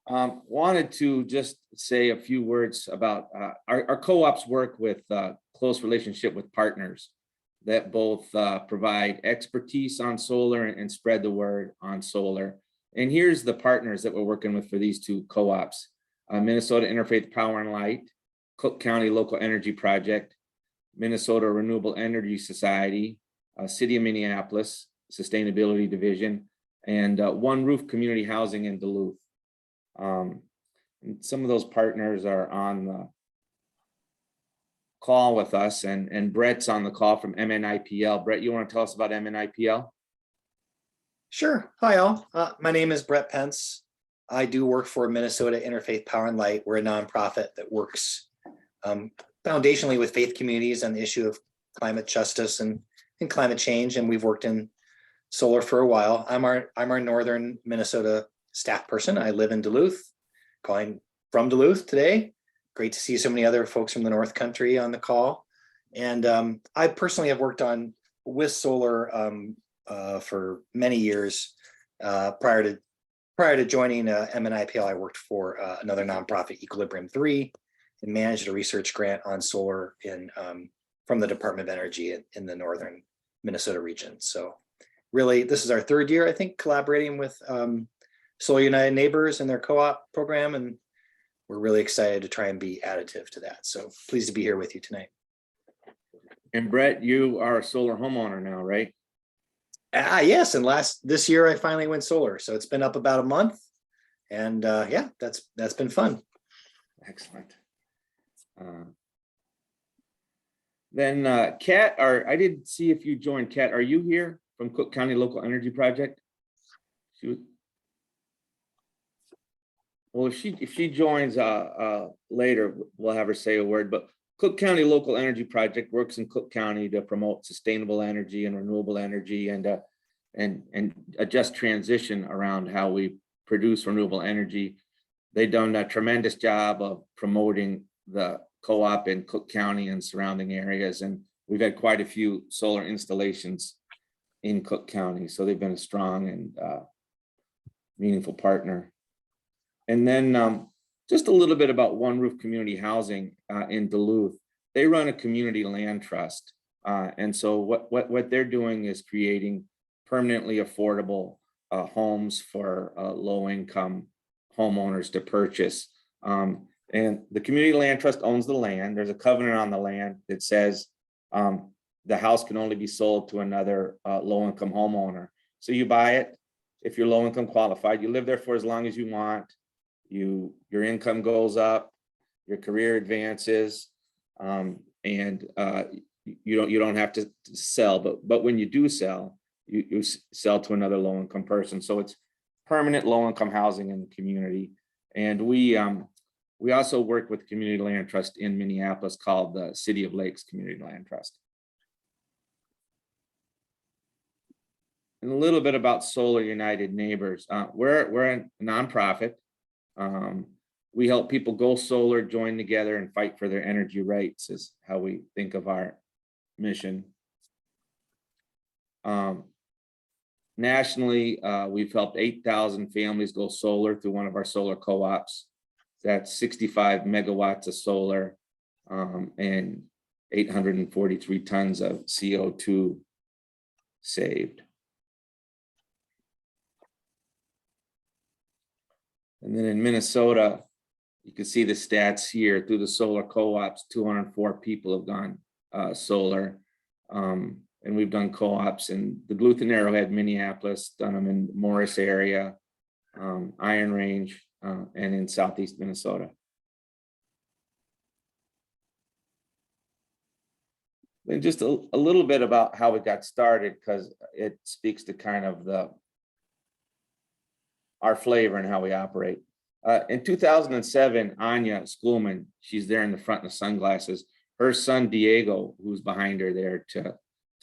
Wanted to just say a few words about our co-ops work with close relationship with partners that both provide expertise on solar and spread the word on solar. And here's the partners that we're working with for these two co-ops: Minnesota Interfaith Power and Light, Cook County Local Energy Project, Minnesota Renewable Energy Society, City of Minneapolis Sustainability Division, and One Roof Community Housing in Duluth. And some of those partners are on the call with us, and Brett's on the call from MNIPL. Brett, you want to tell us about MNIPL? Sure. Hi, all. My name is Brett Pence. I do work for Minnesota Interfaith Power and Light. We're a nonprofit that works foundationally with faith communities on the issue of climate justice and climate change. And we've worked in solar for a while. I'm our northern Minnesota staff person. I live in Duluth, calling from Duluth today. Great to see so many other folks from the North Country on the call. And I personally have worked with solar for many years. Prior to joining MNIPL, I worked for another nonprofit, Equilibrium 3, and managed a research grant on solar from the Department of Energy in the northern Minnesota region. So really, this is our third year, I think, collaborating with Solar United Neighbors and their co-op program, and we're really excited to try and be additive to that. So pleased to be here with you tonight. And Brett, you are a solar homeowner now, right? Yes, and this year I finally went solar, so it's been up about a month, and yeah, that's been fun. Excellent. Then Kat, I didn't see if you joined. Kat, are you here from Cook County Local Energy Project? Well, if she joins later, we'll have her say a word. But Cook County Local Energy Project works in Cook County to promote sustainable energy and renewable energy, and a just transition around how we produce renewable energy. They've done a tremendous job of promoting the co-op in Cook County and surrounding areas, and we've had quite a few solar installations in Cook County. So they've been a strong and meaningful partner. And then just a little bit about One Roof Community Housing in Duluth. They run a community land trust. And so what they're doing is creating permanently affordable homes for low-income homeowners to purchase. And the community land trust owns the land. There's a covenant on the land that says the house can only be sold to another low-income homeowner. So you buy it if you're low-income qualified. You live there for as long as you want. Your income goes up, your career advances, and you don't have to sell. But when you do sell, you sell to another low-income person. So it's permanent low-income housing in the community. And we also work with community land trust in Minneapolis called the City of Lakes Community Land Trust. And a little bit about Solar United Neighbors. We're a nonprofit. We help people go solar, join together, and fight for their energy rights is how we think of our mission. Nationally, we've helped 8,000 families go solar through one of our solar co-ops. That's 65 megawatts of solar and 843 tons of CO2 saved. And then in Minnesota, you can see the stats here. Through the solar co-ops, 204 people have gone solar. And we've done co-ops in the Duluth and Arrowhead, Minneapolis, done them in Morris area, Iron Range, and in Southeast Minnesota. And just a little bit about how we got started, because it speaks to kind of our flavor and how we operate. In 2007, Anya Schoolman, she's there in the front in the sunglasses. Her son Diego, who's behind her there to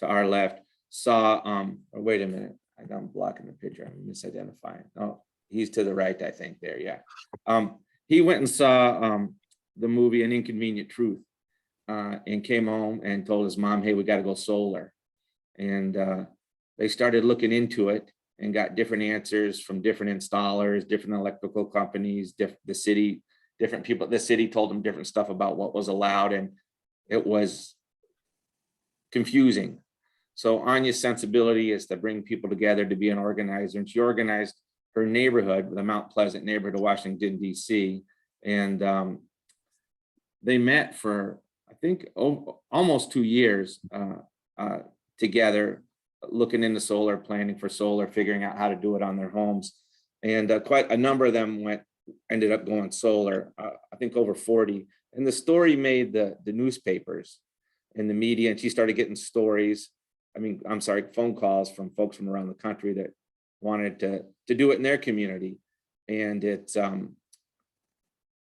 our left, saw. Oh, wait a minute, I'm blocking the picture. I'm misidentifying. Oh, he's to the right, I think. There, yeah. He went and saw the movie An Inconvenient Truth, and came home and told his mom, "Hey, we got to go solar." And they started looking into it. and got different answers from different installers, different electrical companies, the city, different people. The city told them different stuff about what was allowed, and it was confusing. So Anya's sensibility is to bring people together, to be an organizer, and she organized her neighborhood, the Mount Pleasant neighborhood of Washington, D.C. And they met for, I think, almost 2 years together, looking into solar, planning for solar, figuring out how to do it on their homes. And quite a number of them ended up going solar, I think over 40. And the story made the newspapers and the media, and she started getting phone calls from folks from around the country that wanted to do it in their community. And it's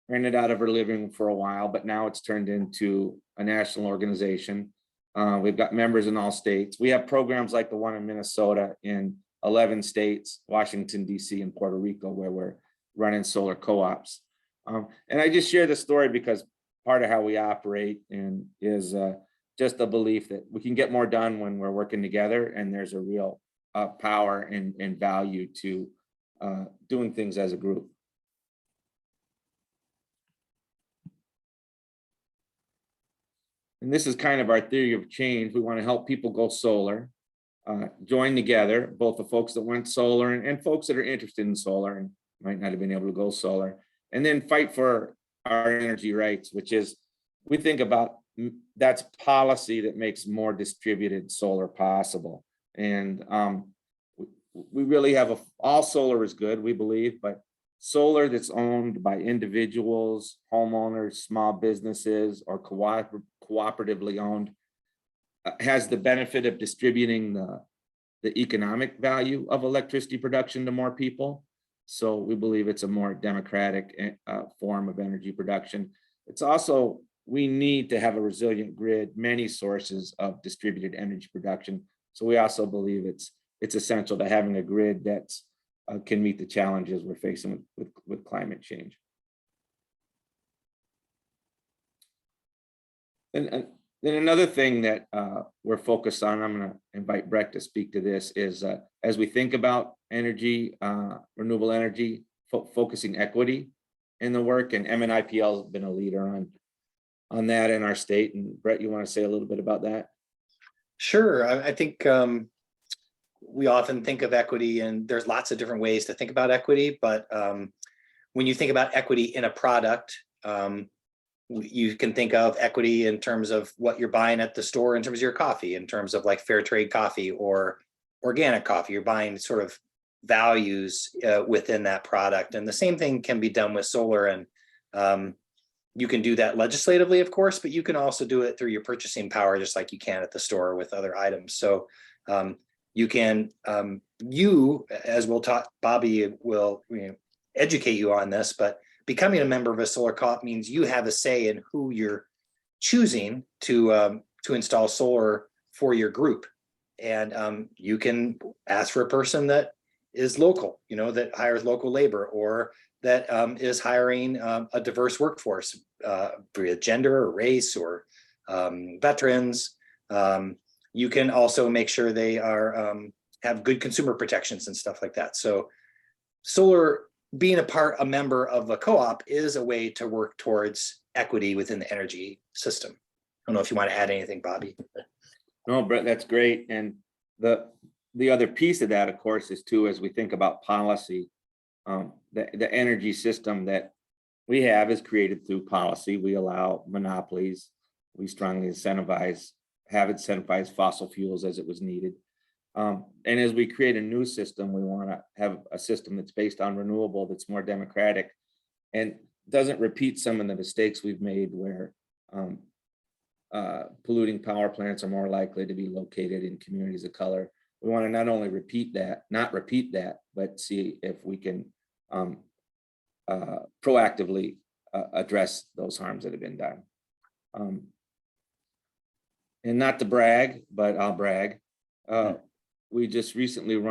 rented out of her living room for a while, but now it's turned into a national organization. We've got members in all states. We have programs like the one in Minnesota, in 11 states, Washington, D.C., and Puerto Rico, where we're running solar co-ops. And I just share this story because part of how we operate is just the belief that we can get more done when we're working together, and there's a real power and value to doing things as a group. And this is kind of our theory of change. We want to help people go solar, join together, both the folks that went solar and folks that are interested in solar and might not have been able to go solar, and then fight for our energy rights, which is, we think about, that's policy that makes more distributed solar possible. And we really have all solar is good, we believe, but solar that's owned by individuals, homeowners, small businesses, or cooperatively owned has the benefit of distributing the economic value of electricity production to more people. So we believe it's a more democratic form of energy production. It's also, we need to have a resilient grid, many sources of distributed energy production. So we also believe it's essential to having a grid that's can meet the challenges we're facing with climate change. And then another thing that we're focused on, I'm going to invite Brett to speak to this, is as we think about energy, renewable energy, focusing equity in the work, and MNIPL has been a leader on that in our state. And Brett, you want to say a little bit about that? Sure. I think we often think of equity, and there's lots of different ways to think about equity, but when you think about equity in a product, you can think of equity in terms of what you're buying at the store, in terms of your coffee, in terms of like fair trade coffee or organic coffee. You're buying sort of values within that product. And the same thing can be done with solar. And you can do that legislatively, of course, but you can also do it through your purchasing power, just like you can at the store with other items. So you can, as we'll talk, Bobby will educate you on this, but becoming a member of a solar co-op means you have a say in who you're choosing to install solar for your group. And you can ask for a person that is local, that hires local labor, or that is hiring a diverse workforce, via gender or race or veterans. You can also make sure they are have good consumer protections and stuff like that. So solar, being a member of a co-op, is a way to work towards equity within the energy system. I don't know if you want to add anything, Bobby. No, Brett, that's great. And the other piece of that, of course, is too, as we think about policy, the energy system that we have is created through policy. We allow monopolies. We strongly have incentivized fossil fuels as it was needed. And as we create a new system, we want to have a system that's based on renewable, that's more democratic, and doesn't repeat some of the mistakes we've made where polluting power plants are more likely to be located in communities of color. We want to not only not repeat that, but see if we can proactively address those harms that have been done. And not to brag, but I'll brag. We just recently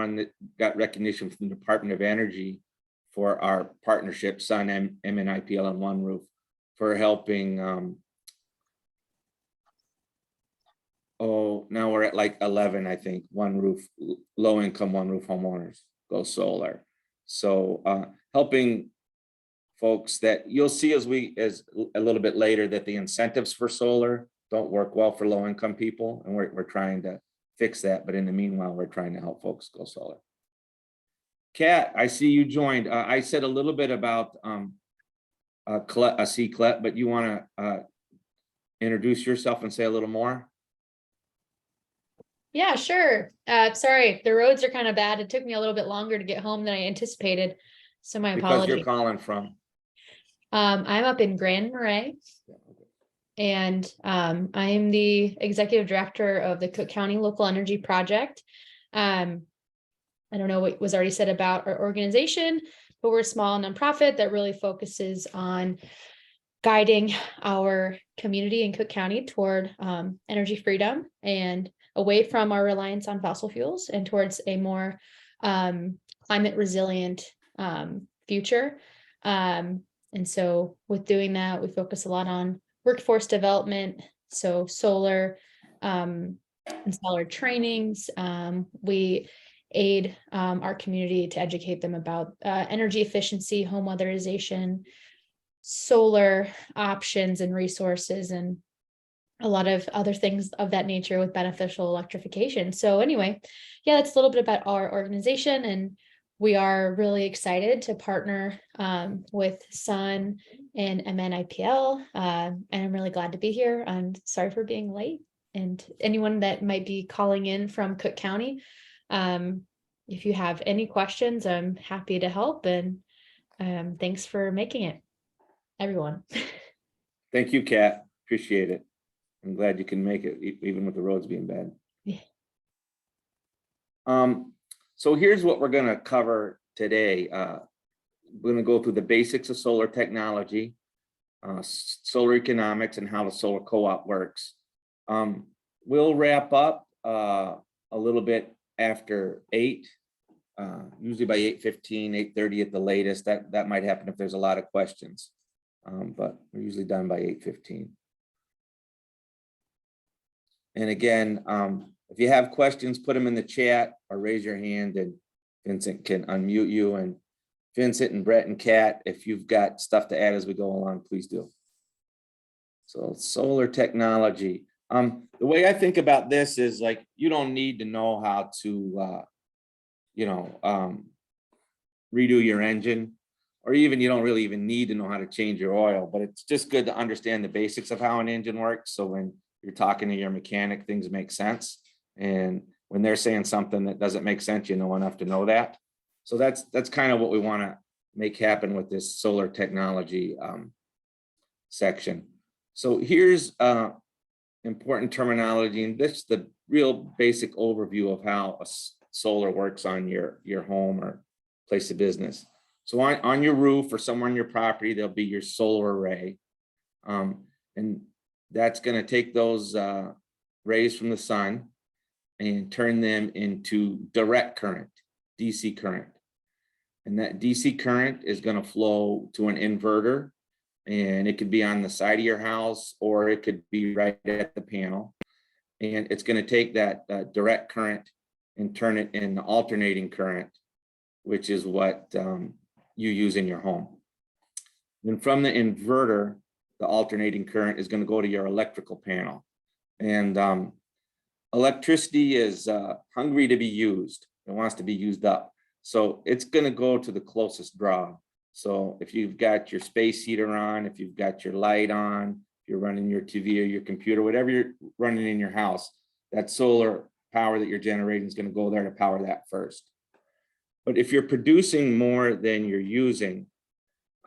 got recognition from the Department of Energy for our partnership, Sun MNIPL and One Roof, for helping Oh, now we're at like 11, I think, one roof, low income, one roof homeowners go solar. So helping folks that you'll see as a little bit later that the incentives for solar don't work well for low income people. And we're trying to fix that. But in the meanwhile, we're trying to help folks go solar. Kat, I see you joined. I said a little bit about C-CLEP, but you want to introduce yourself and say a little more? Yeah, sure. Sorry, the roads are kind of bad. It took me a little bit longer to get home than I anticipated. So my Because apologies. you're calling from. I'm up in Grand Marais, and I'm the executive director of the Cook County Local Energy Project. I don't know what was already said about our organization, but we're a small nonprofit that really focuses on guiding our community in Cook County toward energy freedom and away from our reliance on fossil fuels and towards a more climate resilient future. And so with doing that, we focus a lot on workforce development, so solar installer trainings. We aid our community to educate them about energy efficiency, home weatherization, solar options and resources, and a lot of other things of that nature with beneficial electrification. So anyway, yeah, that's a little bit about our organization, and we are really excited to partner with Sun and MNIPL, and I'm really glad to be here. I'm sorry for being late, and anyone that might be calling in from Cook County, if you have any questions, I'm happy to help, and thanks for making it, everyone. Thank you, Kat. Appreciate it. I'm glad you can make it, even with the roads being bad. Yeah. So here's what we're going to cover today. We're going to go through the basics of solar technology, solar economics, and how the solar co-op works. We'll wrap up a little bit after 8, usually by 8:15, 8:30 at the latest. That might happen if there's a lot of questions, but we're usually done by 8:15. And again, if you have questions, put them in the chat or raise your hand, and Vincent can unmute you. And Vincent and Brett and Kat, if you've got stuff to add as we go along, please do. So solar technology. The way I think about this is like, you don't need to know how to, redo your engine, or even you don't really even need to know how to change your oil, but it's just good to understand the basics of how an engine works. So when you're talking to your mechanic, things make sense. And when they're saying something that doesn't make sense, you know enough to know that. So that's kind of what we want to make happen with this solar technology section. So here's important terminology, and this is the real basic overview of how a solar works on your home or place of business. So on your roof or somewhere on your property, there'll be your solar array. And that's going to take those rays from the sun and turn them into direct current, DC current. And that DC current is going to flow to an inverter, and it could be on the side of your house, or it could be right at the panel. And it's going to take that direct current and turn it into alternating current, which is what you use in your home. Then from the inverter, the alternating current is going to go to your electrical panel. And electricity is hungry to be used. It wants to be used up. So it's going to go to the closest draw. So if you've got your space heater on, if you've got your light on, if you're running your TV or your computer, whatever you're running in your house, that solar power that you're generating is going to go there to power that first. But if you're producing more than you're using,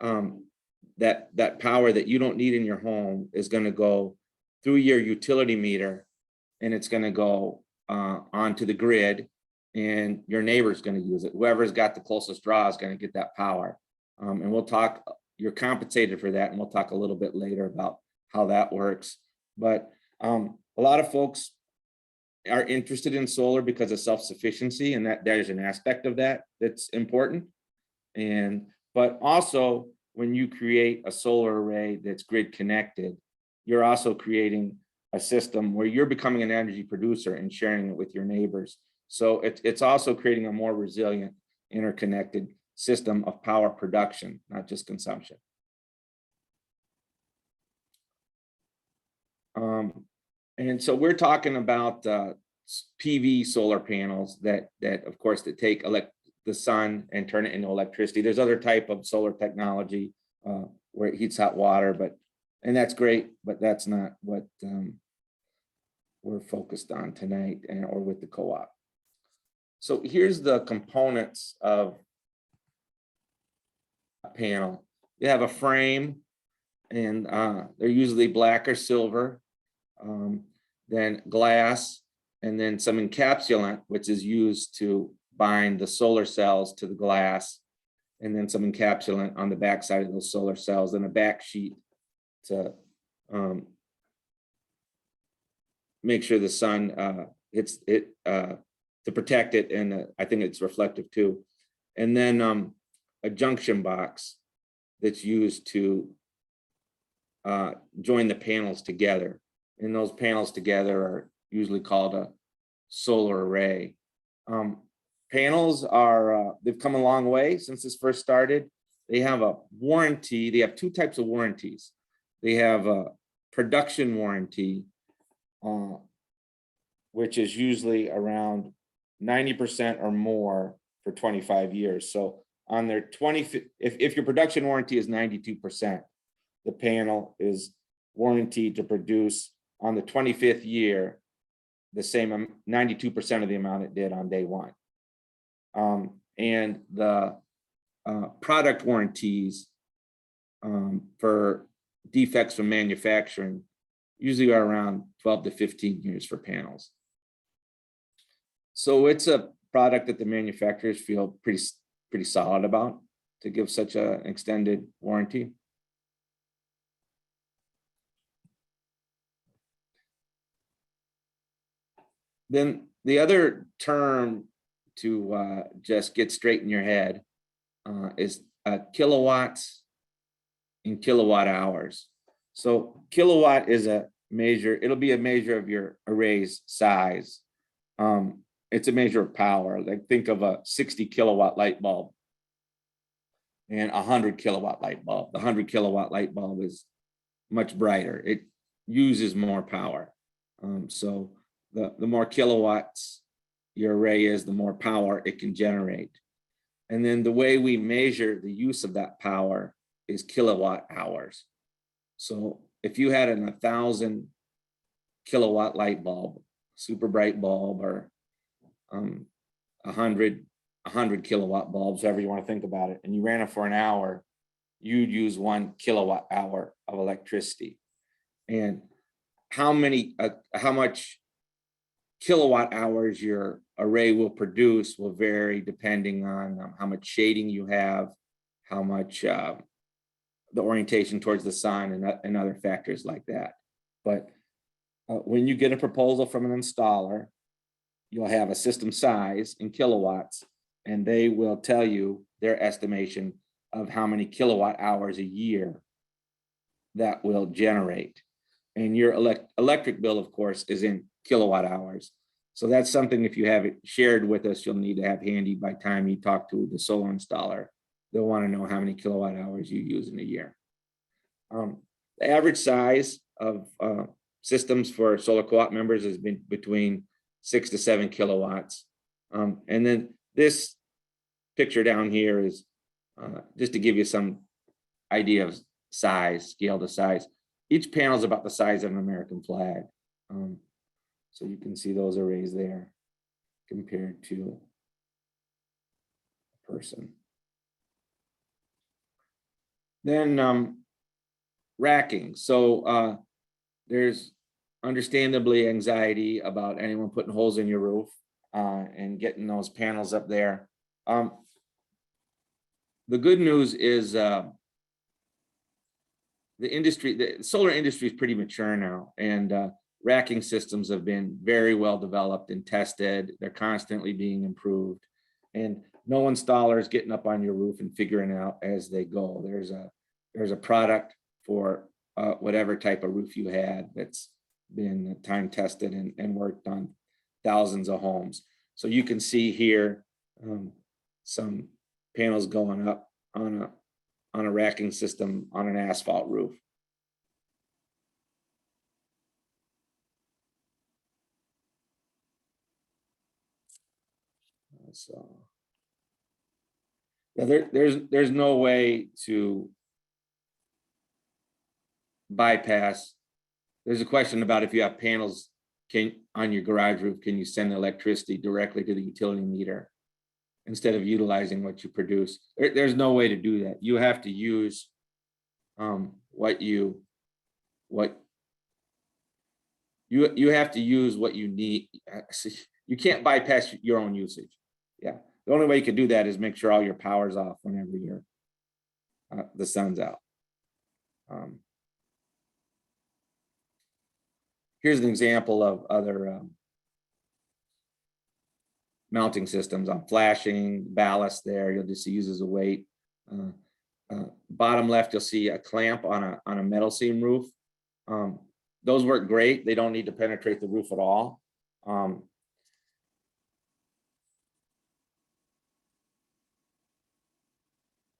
that power that you don't need in your home is going to go through your utility meter, and it's going to go onto the grid, and your neighbor's going to use it. Whoever's got the closest draw is going to get that power. And we'll talk, you're compensated for that, and we'll talk a little bit later about how that works. But a lot of folks are interested in solar because of self-sufficiency, and that there's an aspect of that that's important. But also, when you create a solar array that's grid connected, you're also creating a system where you're becoming an energy producer and sharing it with your neighbors. So it's also creating a more resilient, interconnected system of power production, not just consumption. And so we're talking about PV solar panels that of course that take the sun and turn it into electricity. There's other type of solar technology where it heats hot water, and that's great, but that's not what we're focused on tonight or with the co-op. So here's the components of a panel. You have a frame, and they're usually black or silver, then glass, and then some encapsulant, which is used to bind the solar cells to the glass, and then some encapsulant on the backside of those solar cells, and a back sheet to make sure the sun hits it to protect it, and I think it's reflective too. And then a junction box that's used to join the panels together. And those panels together are usually called a solar array. Panels are, they've come a long way since this first started. They have a warranty. They have two types of warranties. They have a production warranty, which is usually around 90% or more for 25 years. So on their if your production warranty is 92%, the panel is warranted to produce on the 25th year the same 92% of the amount it did on day one. And the product warranties for defects from manufacturing usually are around 12 to 15 years for panels. So it's a product that the manufacturers feel pretty solid about to give such an extended warranty. Then the other term to just get straight in your head is kilowatts and kilowatt hours. So kilowatt is a measure, it'll be a measure of your array's size. It's a measure of power. Like think of a 60 kilowatt light bulb and a 100 kilowatt light bulb. The 100 kilowatt light bulb is much brighter. It uses more power. So the more kilowatts your array is, the more power it can generate. And then the way we measure the use of that power is kilowatt hours. So if you had an 1,000 kilowatt light bulb, super bright bulb, or 100 kilowatt bulbs, however you want to think about it, and you ran it for an hour, you'd use 1 kilowatt hour of electricity. And how much kilowatt hours your array will produce will vary depending on how much shading you have, how much the orientation towards the sun, and other factors like that. But when you get a proposal from an installer, you'll have a system size in kilowatts, and they will tell you their estimation of how many kilowatt hours a year that will generate. And your electric bill, of course, is in kilowatt hours. So that's something, if you have it shared with us, you'll need to have handy by the time you talk to the solar installer. They'll want to know how many kilowatt hours you use in a year. The average size of systems for solar co-op members has been between 6 to 7 kilowatts. And then this picture down here is just to give you some idea of size, scale to size. Each panel is about the size of an American flag. So you can see those arrays there compared to a person. Then racking. So there's understandably anxiety about anyone putting holes in your roof and getting those panels up there. The good news is the solar industry is pretty mature now, and racking systems have been very well developed and tested. They're constantly being improved, and no installer is getting up on your roof and figuring out as they go. There's a product for whatever type of roof you had that's been time tested and worked on thousands of homes. So you can see here some panels going up on a racking system on an asphalt roof. So yeah, there's no way to bypass. There's a question about if you have panels on your garage roof, can you send electricity directly to the utility meter instead of utilizing what you produce? There's no way to do that. You have to use what you have to use what you need. You can't bypass your own usage. Yeah, the only way you can do that is make sure all your power's off whenever the sun's out. Here's an example of other mounting systems. On flashing ballast there, you'll just use as a weight. Bottom left, you'll see a clamp on a metal seam roof. Those work great. They don't need to penetrate the roof at all.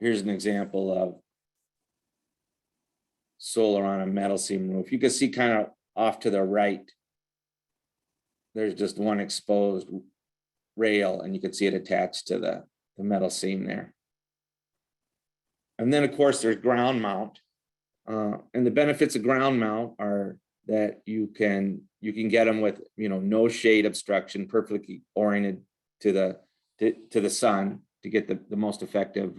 Here's an example of solar on a metal seam roof. You can see kind of off to the right, there's just one exposed rail, and you can see it attached to the metal seam there. And then of course there's ground mount. And the benefits of ground mount are that you can get them with no shade obstruction, perfectly oriented to the sun to get the most effective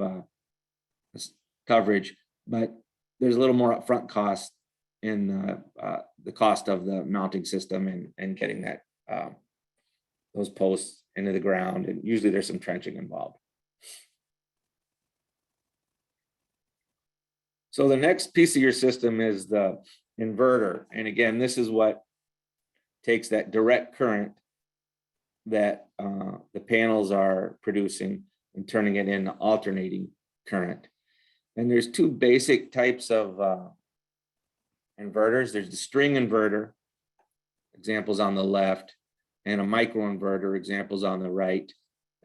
coverage. But there's a little more upfront cost in the cost of the mounting system and getting that those posts into the ground, and usually there's some trenching involved. So the next piece of your system is the inverter. And again, this is what takes that direct current that the panels are producing and turning it into alternating current. And there's two basic types of inverters. There's the string inverter, examples on the left, and a microinverter, examples on the right.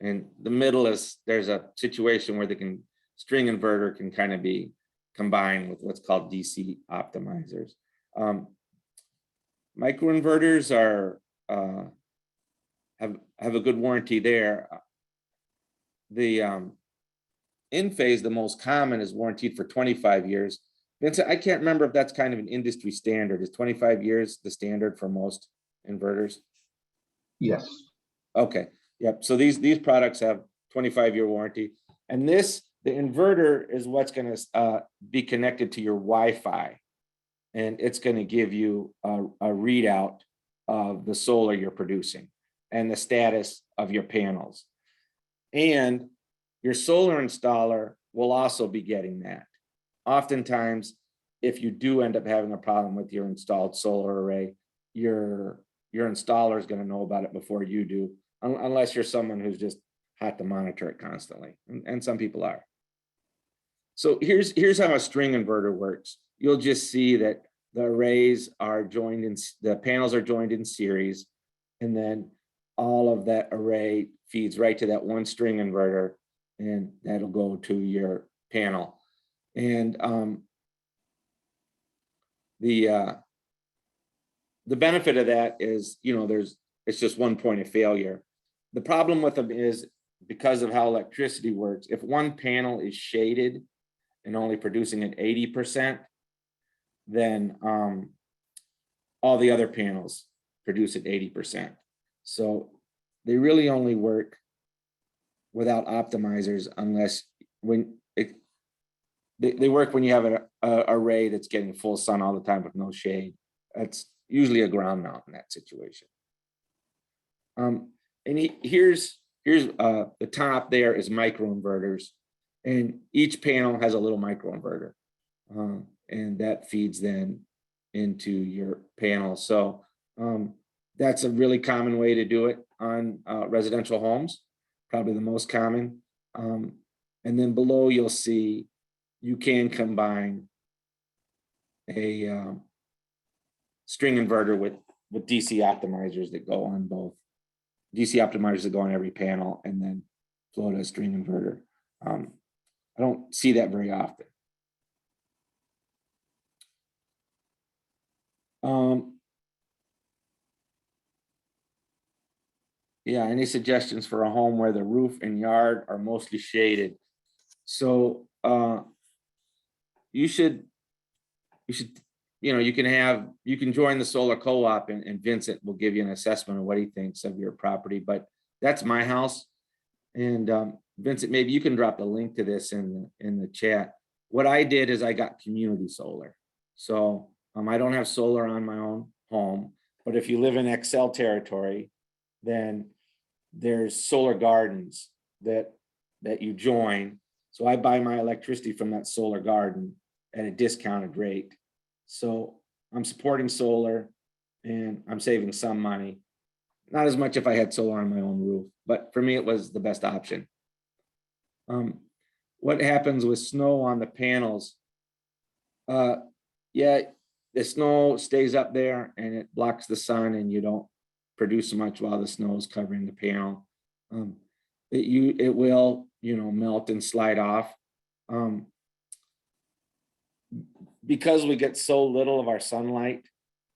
And the middle is, there's a situation where the string inverter can kind of be combined with what's called DC optimizers. Microinverters are have a good warranty there. The in phase, the most common, is warranted for 25 years. Vincent, I can't remember if that's kind of an industry standard. Is 25 years the standard for most inverters? Yes. Okay. Yep. So these products have 25-year warranty, and the inverter is what's going to be connected to your Wi-Fi, and it's going to give you a readout of the solar you're producing and the status of your panels. And your solar installer will also be getting that. Oftentimes, if you do end up having a problem with your installed solar array, your installer is going to know about it before you do, unless you're someone who's just had to monitor it constantly, and some people are. So here's how a string inverter works. You'll just see that the arrays are joined in, the panels are joined in series, and then all of that array feeds right to that one string inverter, and that'll go to your panel. And the benefit of that is, it's just one point of failure. The problem with them is, because of how electricity works, if one panel is shaded and only producing at 80%, then all the other panels produce at 80%. So they really only work without optimizers, unless they work when you have an array that's getting full sun all the time with no shade. That's usually a ground mount in that situation. And here's the top there is microinverters, and each panel has a little microinverter, and that feeds then into your panel. So that's a really common way to do it on residential homes, probably the most common. And then below you'll see you can combine a string inverter with DC optimizers that go on both. DC optimizers that go on every panel and then flow to a string inverter. I don't see that very often. Yeah, any suggestions for a home where the roof and yard are mostly shaded? So you should, you can join the solar co-op and Vincent will give you an assessment of what he thinks of your property, but that's my house. And Vincent, maybe you can drop the link to this in the chat. What I did is I got community solar. So I don't have solar on my own home, but if you live in Excel territory, then there's solar gardens that you join. So I buy my electricity from that solar garden at a discounted rate. So I'm supporting solar and I'm saving some money. Not as much if I had solar on my own roof, but for me, it was the best option. What happens with snow on the panels? Yeah, the snow stays up there and it blocks the sun and you don't produce much while the snow is covering the panel. It will, melt and slide off. Because we get so little of our sunlight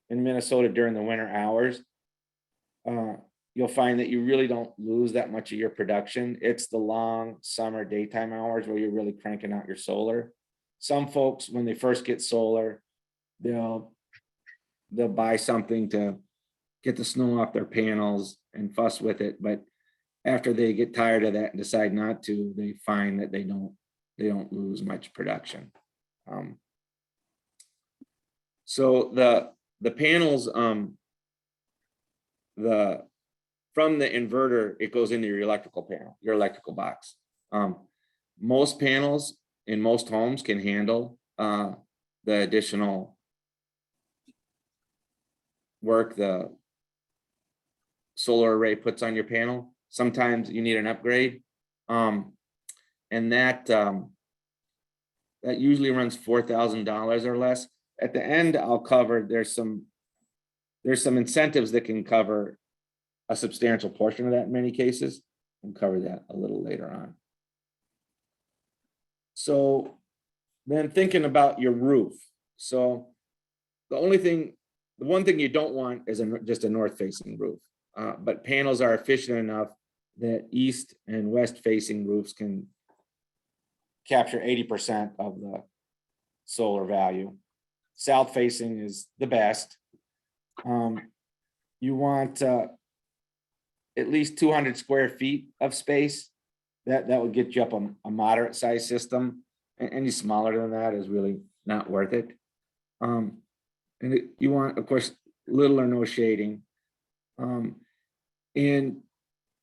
in Minnesota during the winter hours, you'll find that you really don't lose that much of your production. It's the long summer daytime hours where you're really cranking out your solar. Some folks, when they first get solar, they'll buy something to get the snow off their panels and fuss with it. But after they get tired of that and decide not to, they find that they don't lose much production. So the panels, from the inverter, it goes into your electrical panel, your electrical box. Most panels in most homes can handle the additional work the solar array puts on your panel. Sometimes you need an upgrade, and that usually runs $4,000 or less. At the end, I'll cover. There's some incentives that can cover a substantial portion of that in many cases. We'll cover that a little later on. So then thinking about your roof. So the one thing you don't want is just a north-facing roof. But panels are efficient enough that east and west-facing roofs can capture 80% of the solar value. South-facing is the best. You want at least 200 square feet of space. That would get you up a moderate size system. And any smaller than that is really not worth it. You want, of course, little or no shading. And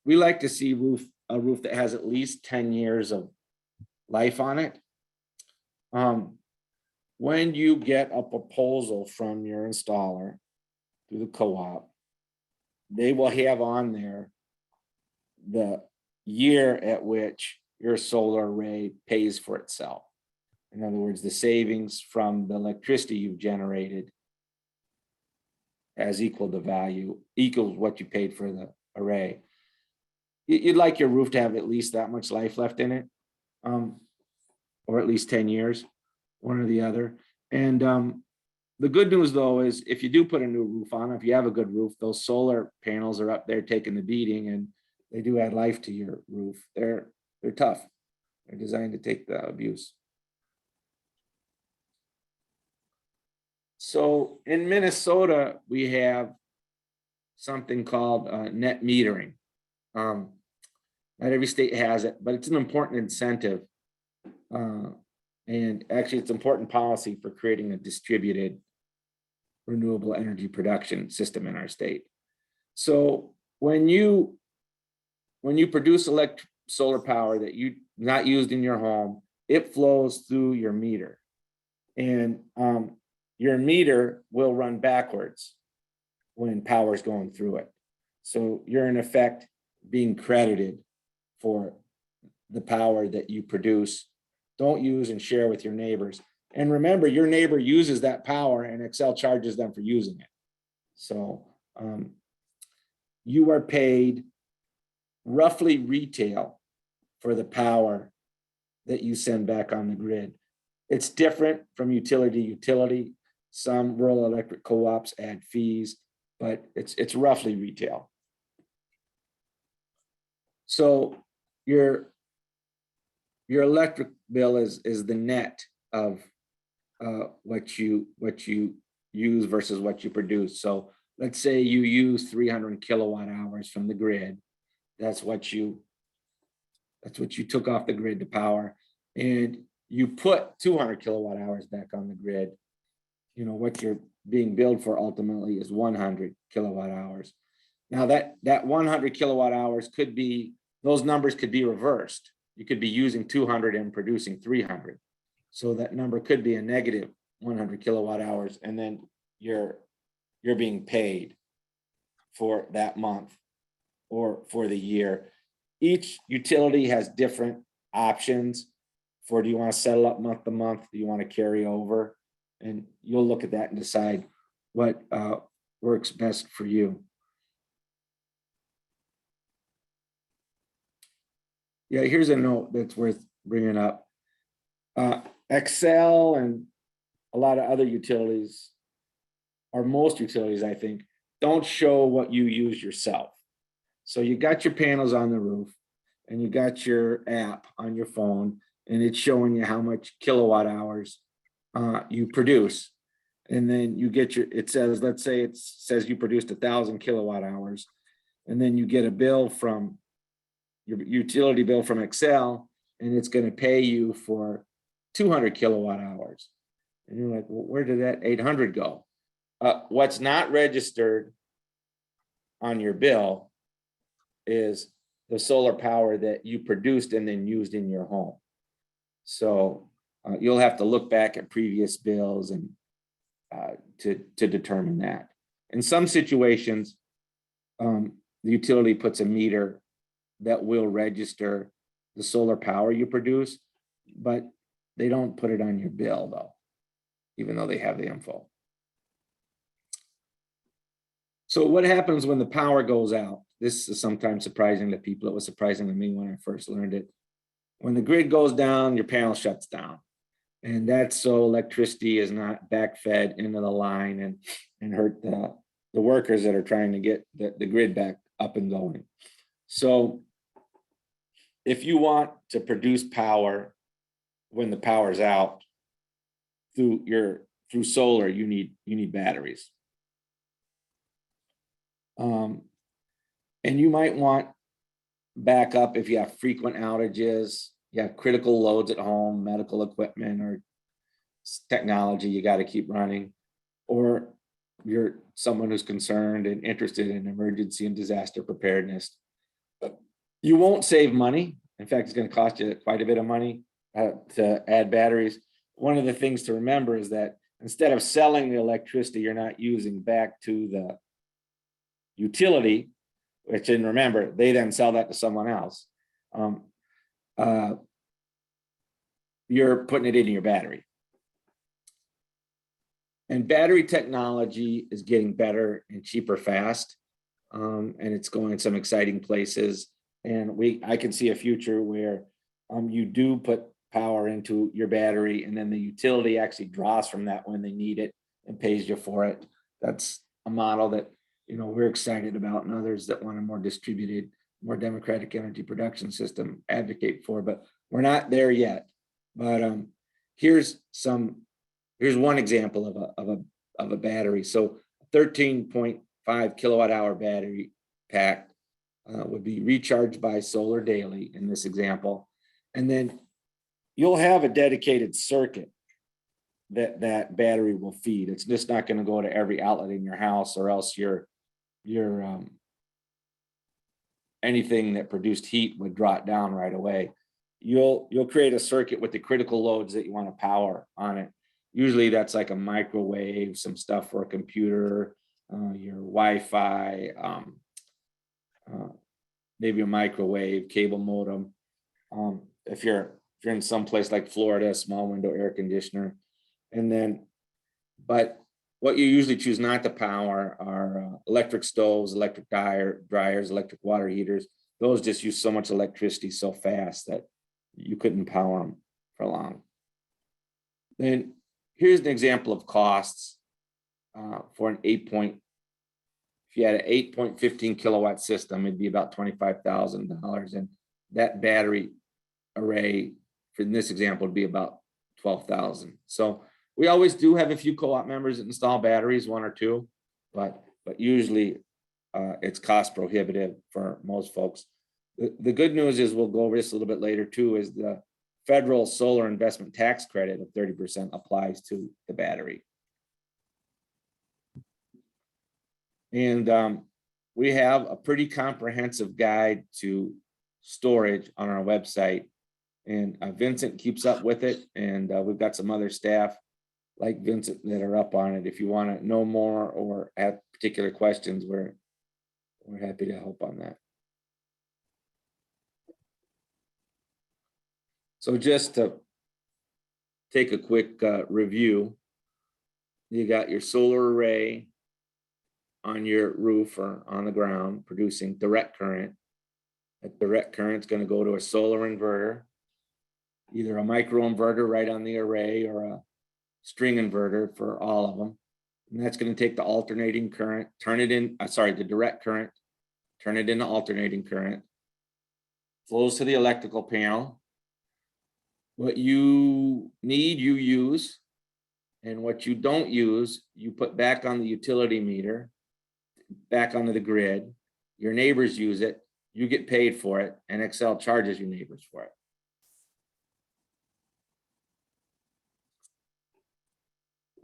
we like to see a roof that has at least 10 years of life on it. When you get a proposal from your installer through the co-op, they will have on there the year at which your solar array pays for itself. In other words, the savings from the electricity you've generated has equaled what you paid for the array. You'd like your roof to have at least that much life left in it, or at least 10 years, one or the other. And the good news, though, is if you do put a new roof on, if you have a good roof, those solar panels are up there taking the beating, and they do add life to your roof. They're tough. They're designed to take the abuse. So in Minnesota, we have something called net metering. Not every state has it, but it's an important incentive. And actually, it's important policy for creating a distributed renewable energy production system in our state. So when you produce solar power that you not used in your home, it flows through your meter, and your meter will run backwards when power is going through it. So you're in effect being credited for the power that you produce, don't use, and share with your neighbors. And remember, your neighbor uses that power and Excel charges them for using it. So you are paid roughly retail for the power that you send back on the grid. It's different from utility to utility. Some rural electric co-ops add fees, but it's roughly retail. So your electric bill is the net of what you use versus what you produce. So let's say you use 300 kilowatt hours from the grid. That's what you took off the grid to power, and you put 200 kilowatt hours back on the grid. You know, what you're being billed for ultimately is 100 kilowatt hours. Now that 100 kilowatt hours could be, those numbers could be reversed. You could be using 200 and producing 300. So that number could be a negative 100 kilowatt hours, and then you're being paid for that month or for the year. Each utility has different options for, do you want to settle up month to month? Do you want to carry over? And you'll look at that and decide what works best for you. Yeah, here's a note that's worth bringing up. Excel and a lot of other utilities, or most utilities, I think, don't show what you use yourself. So you got your panels on the roof and you got your app on your phone, and it's showing you how much kilowatt hours you produce. And then you get it says, let's say it says you produced 1,000 kilowatt hours, and then you get a bill from your utility bill from Excel, and it's going to pay you for 200 kilowatt hours. And you're like, well, where did that 800 go? What's not registered on your bill is the solar power that you produced and then used in your home. So you'll have to look back at previous bills and to determine that. In some situations, the utility puts a meter that will register the solar power you produce, but they don't put it on your bill though, even though they have the info. So what happens when the power goes out? This is sometimes surprising to people. It was surprising to me when I first learned it. When the grid goes down, your panel shuts down. And that's so electricity is not backfed into the line and hurt the workers that are trying to get the grid back up and going. So if you want to produce power when the power's out through solar, you need batteries. And you might want backup if you have frequent outages, you have critical loads at home, medical equipment or technology you got to keep running, or you're someone who's concerned and interested in emergency and disaster preparedness. But you won't save money. In fact, it's going to cost you quite a bit of money to add batteries. One of the things to remember is that instead of selling the electricity you're not using back to the utility, which, and remember, they then sell that to someone else, you're putting it into your battery. And battery technology is getting better and cheaper fast, and it's going some exciting places. And I can see a future where you do put power into your battery, and then the utility actually draws from that when they need it and pays you for it. That's a model that we're excited about, and others that want a more distributed, more democratic energy production system advocate for. But we're not there yet. But here's one example of a battery. So 13.5 kilowatt hour battery pack would be recharged by solar daily in this example. And then you'll have a dedicated circuit that battery will feed. It's just not going to go to every outlet in your house, or else your anything that produced heat would drop down right away. You'll create a circuit with the critical loads that you want to power on it. Usually that's like a microwave, some stuff for a computer, your Wi-Fi, maybe a microwave, cable modem. If you're in some place like Florida, a small window air conditioner. And then, but What you usually choose not to power are electric stoves, electric dryers, electric water heaters. Those just use so much electricity so fast that you couldn't power them for long. Then here's an example of costs for an if you had an 8.15 kilowatt system, it'd be about $25,000. And that battery array for this example would be about 12,000. So we always do have a few co-op members that install batteries, one or two, but usually it's cost prohibitive for most folks. The good news is, we'll go over this a little bit later too, is the federal solar investment tax credit of 30% applies to the battery. And we have a pretty comprehensive guide to storage on our website, and Vincent keeps up with it, and we've got some other staff like Vincent that are up on it. If you want to know more or have particular questions, we're happy to help on that. So just to take a quick review, you got your solar array on your roof or on the ground producing direct current. That direct current is going to go to a solar inverter, either a micro inverter right on the array or a string inverter for all of them. And that's going to take the alternating current, turn it in, the direct current, turn it into alternating current, flows to the electrical panel. What you need, you use, and what you don't use, you put back on the utility meter, back onto the grid. Your neighbors use it, you get paid for it, and Excel charges your neighbors for it.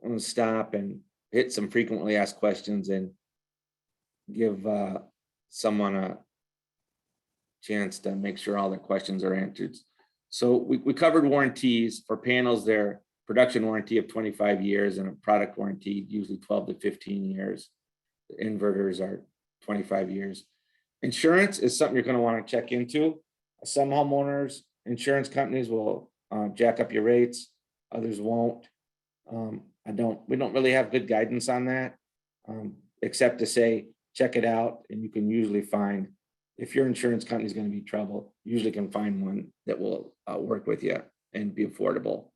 I'm going to stop and hit some frequently asked questions and give someone a chance to make sure all their questions are answered. So we covered warranties for panels. Their production warranty of 25 years and a product warranty usually 12 to 15 years. The inverters are 25 years. Insurance is something you're going to want to check into. Some homeowners, insurance companies will jack up your rates. Others won't. We don't really have good guidance on that, except to say, check it out. And you can usually find, if your insurance company is going to be trouble, usually can find one that will work with you and be affordable.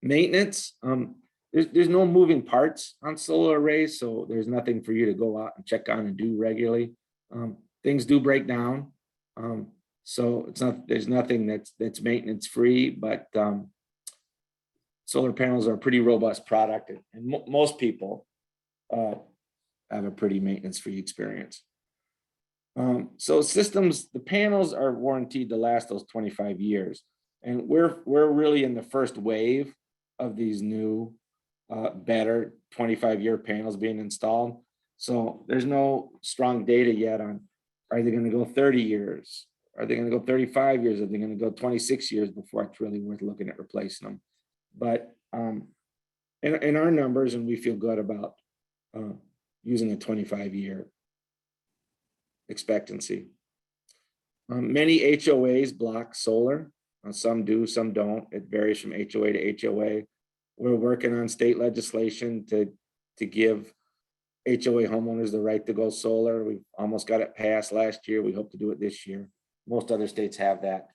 Maintenance, there's no moving parts on solar arrays, so there's nothing for you to go out and check on and do regularly. Things do break down, so there's nothing that's maintenance free, but solar panels are a pretty robust product, and most people have a pretty maintenance free experience. So systems, the panels are warranted to last those 25 years. And we're really in the first wave of these new, better 25-year panels being installed. So there's no strong data yet on, are they going to go 30 years? Are they going to go 35 years? Are they going to go 26 years before it's really worth looking at replacing them? But in our numbers, and we feel good about using a 25-year expectancy. Many HOAs block solar. Some do, some don't. It varies from HOA to HOA. We're working on state legislation to give HOA homeowners the right to go solar. We almost got it passed last year. We hope to do it this year. Most other states have that.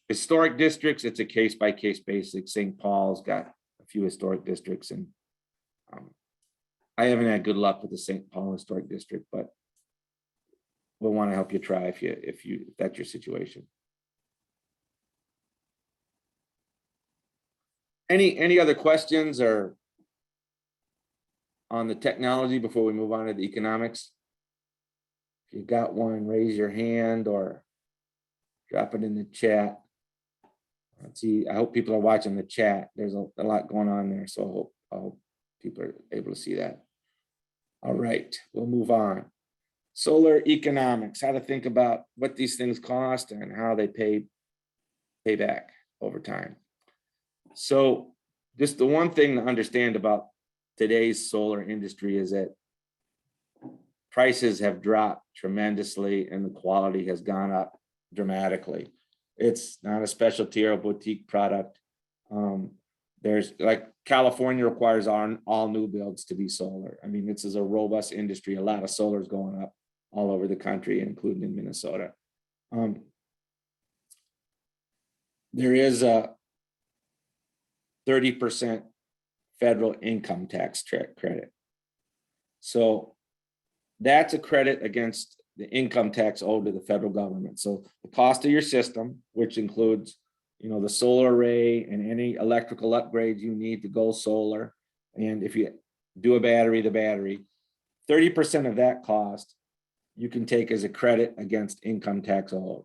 Historic districts, it's a case-by-case basis. St. Paul's got a few historic districts, and I haven't had good luck with the St. Paul Historic District, but we'll want to help you try if that's your situation. Any other questions or on the technology before we move on to the economics? If you got one, raise your hand or drop it in the chat. Let's see. I hope people are watching the chat. There's a lot going on there, so I hope people are able to see that. All right, we'll move on. Solar economics, how to think about what these things cost and how they pay back over time. So just the one thing to understand about today's solar industry is that prices have dropped tremendously and the quality has gone up dramatically. It's not a specialty or a boutique product. There's like California requires all new builds to be solar. I mean, this is a robust industry. A lot of solar is going up all over the country, including in Minnesota. There is a 30% federal income tax credit. So that's a credit against the income tax owed to the federal government. So the cost of your system, which includes, the solar array and any electrical upgrades you need to go solar. And if you do a battery, the battery, 30% of that cost you can take as a credit against income tax owed.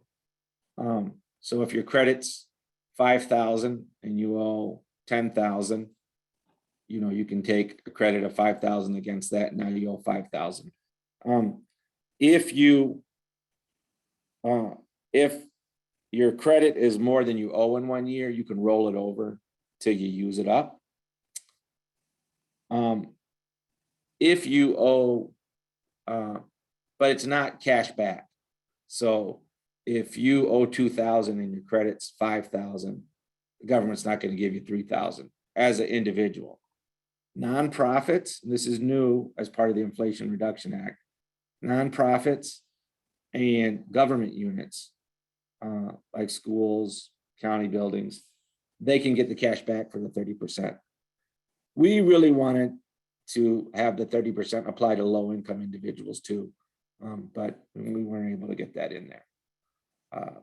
So if your credit's 5,000 and you owe 10,000, you can take a credit of 5,000 against that. Now you owe 5,000. If your credit is more than you owe in 1 year, you can roll it over till you use it up. If you owe, but it's not cash back. So if you owe 2,000 and your credit's 5,000, the government's not going to give you 3,000 as an individual. Nonprofits, and this is new as part of the Inflation Reduction Act, nonprofits and government units, like schools, county buildings, they can get the cash back for the 30%. We really wanted to have the 30% apply to low income individuals too, but we weren't able to get that in there.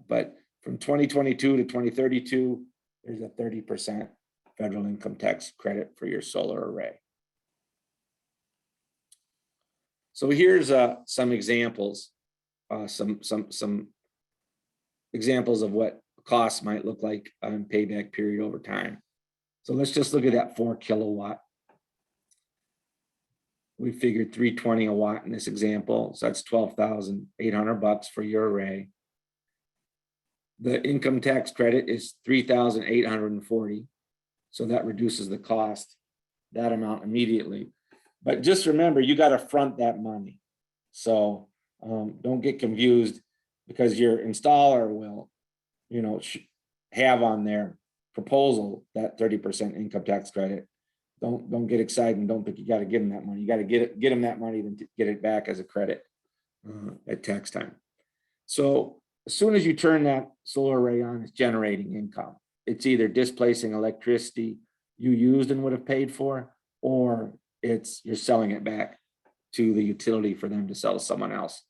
But from 2022 to 2032, there's a 30% federal income tax credit for your solar array. So here's some examples, some examples of what costs might look like on payback period over time. So let's just look at that 4 kilowatt. We figured $320 a watt in this example, so that's $12,800 for your array. The income tax credit is $3,840, so that reduces the cost that amount immediately. But just remember, you got to front that money, so don't get confused, because your installer will, have on their proposal that 30% income tax credit. Don't get excited and don't think you got to give them that money. You got to get them that money, then get it back as a credit at tax time. So as soon as you turn that solar array on, it's generating income. It's either displacing electricity you used and would have paid for, or you're selling it back to the utility for them to sell to someone else.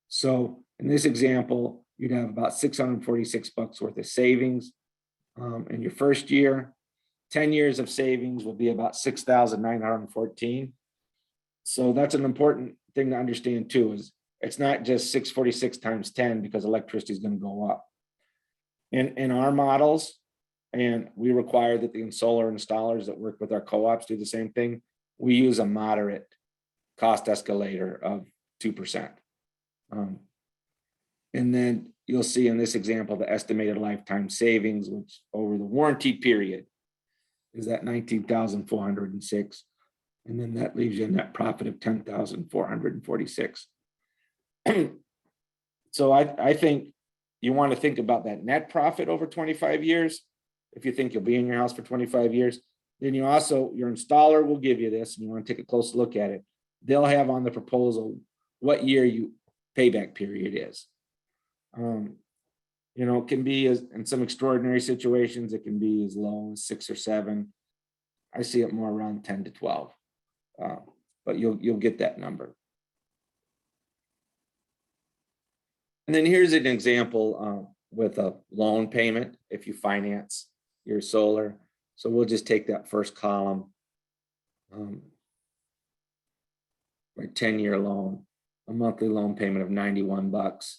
So in this example, you'd have about $646 worth of savings in your first year. 10 years of savings will be about $6,914. So that's an important thing to understand too, is it's not just 646 times 10 because electricity is going to go up. In our models, and we require that the solar installers that work with our co-ops do the same thing, we use a moderate cost escalator of 2%. And then you'll see in this example, the estimated lifetime savings, which over the warranty period is that 19,406. And then that leaves you a net profit of 10,446. So I think you want to think about that net profit over 25 years. If you think you'll be in your house for 25 years, then your installer will give you this, and you want to take a close look at it. They'll have on the proposal what year you payback period is. It can be in some extraordinary situations, it can be as low as 6 or 7. I see it more around 10 to 12, but you'll get that number. And then here's an example with a loan payment if you finance your solar. So we'll just take that first column, my 10-year loan, a monthly loan payment of $91.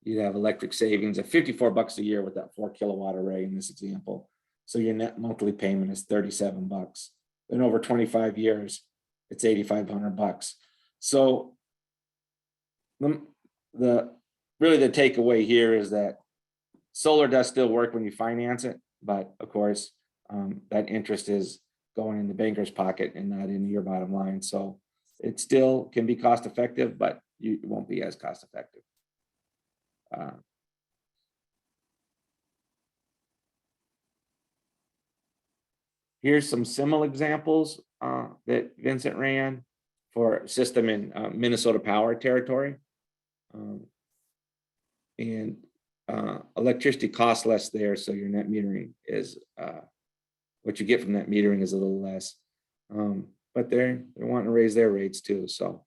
You'd have electric savings of $54 a year with that 4 kilowatt array in this example. So your net monthly payment is $37. Then over 25 years, it's $8,500. So the takeaway here is that solar does still work when you finance it, but of course, that interest is going in the banker's pocket and not in your bottom line. So it still can be cost effective, but it won't be as cost effective. Here's some similar examples that Vincent ran for a system in Minnesota Power territory. And electricity costs less there, so your net metering is what you get from that metering is a little less. But they're wanting to raise their rates too. So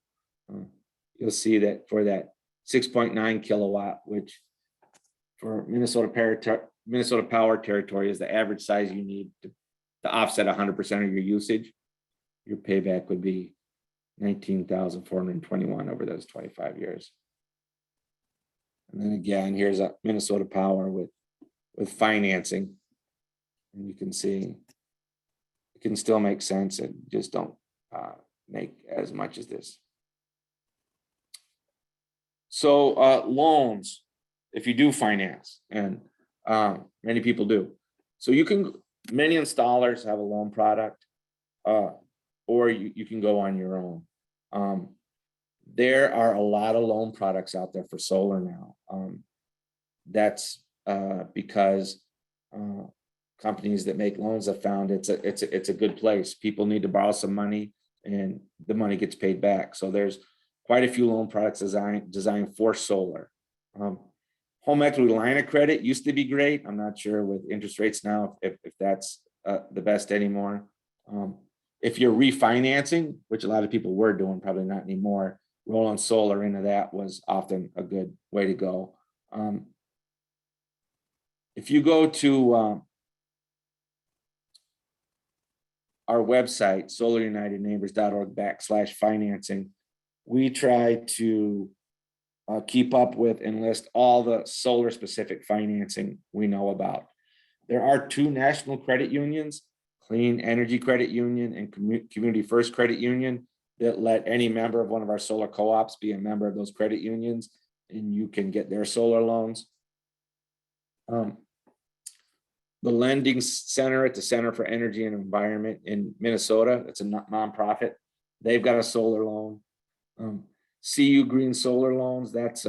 you'll see that for that 6.9 kilowatt, which for Minnesota Power territory is the average size you need to offset 100% of your usage, your payback would be $19,421 over those 25 years. And then again, here's a Minnesota Power with financing. And you can see it can still make sense and just don't make as much as this. So loans, if you do finance, and many people do. So you can, many installers have a loan product, or you can go on your own. There are a lot of loan products out there for solar now. That's because companies that make loans have found it's a good place. People need to borrow some money and the money gets paid back. So there's quite a few loan products designed for solar. Home equity line of credit used to be great. I'm not sure with interest rates now if that's the best anymore. If you're refinancing, which a lot of people were doing, probably not anymore, rolling solar into that was often a good way to go. If you go to our website, solarunitedneighbors.org/financing, we try to keep up with and list all the solar specific financing we know about. There are two national credit unions, Clean Energy Credit Union and Community First Credit Union, that let any member of one of our solar co-ops be a member of those credit unions, and you can get their solar loans. The Lending Center at the Center for Energy and Environment in Minnesota, it's a nonprofit. They've got a solar loan. CU Green Solar Loans, that's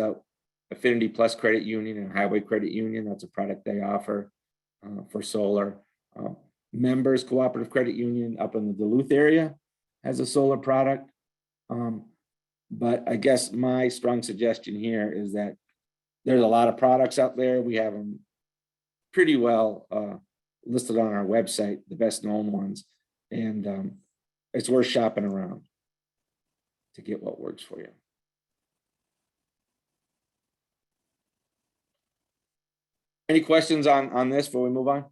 Affinity Plus Credit Union and Highway Credit Union. That's a product they offer for solar. Members Cooperative Credit Union up in the Duluth area has a solar product. But I guess my strong suggestion here is that there's a lot of products out there. We have them pretty well listed on our website, the best known ones. And it's worth shopping around to get what works for you. Any questions on this before we move on?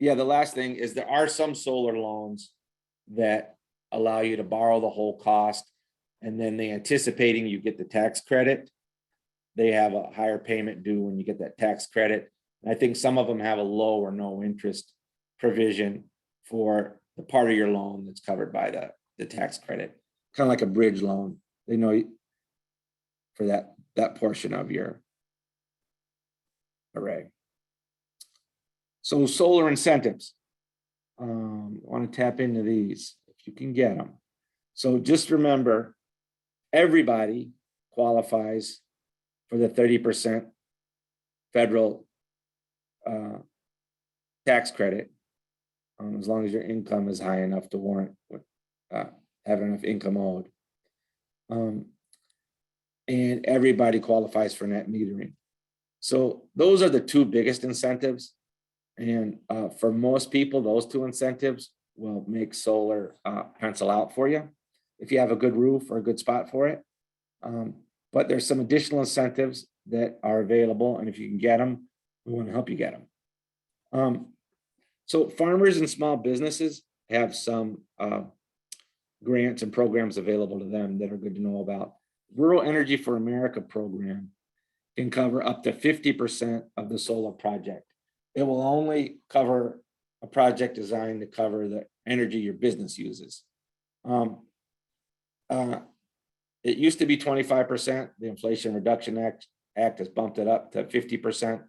Yeah, the last thing is there are some solar loans that allow you to borrow the whole cost, and then they anticipating you get the tax credit. They have a higher payment due when you get that tax credit. And I think some of them have a low or no interest provision for the part of your loan that's covered by the tax credit, kind of like a bridge loan. They know for that portion of your array. So solar incentives, I want to tap into these if you can get them. So just remember, everybody qualifies for the 30% federal tax credit, as long as your income is high enough to warrant have enough income owed. And everybody qualifies for net metering. So those are the two biggest incentives. And for most people, those two incentives will make solar pencil out for you if you have a good roof or a good spot for it. But there's some additional incentives that are available, and if you can get them, we want to help you get them. So farmers and small businesses have some grants and programs available to them that are good to know about. Rural Energy for America program can cover up to 50% of the solar project. It will only cover a project designed to cover the energy your business uses. It used to be 25%. The Inflation Reduction Act has bumped it up to 50%.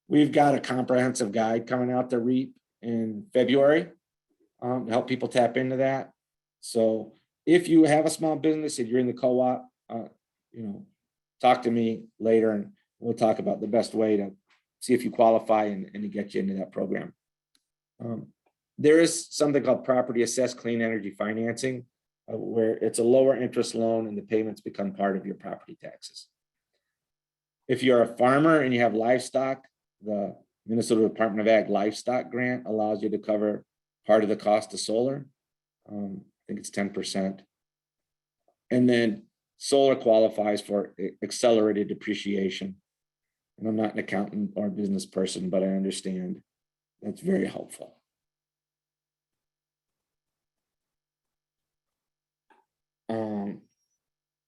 We've got a comprehensive guide coming out to REAP in February to help people tap into that. So if you have a small business, if you're in the co-op, talk to me later and we'll talk about the best way to see if you qualify and to get you into that program. There is something called property assessed clean energy financing, where it's a lower interest loan and the payments become part of your property taxes. If you're a farmer and you have livestock, the Minnesota Department of Ag Livestock Grant allows you to cover part of the cost of solar. I think it's 10%. And then solar qualifies for accelerated depreciation. And I'm not an accountant or business person, but I understand that's very helpful.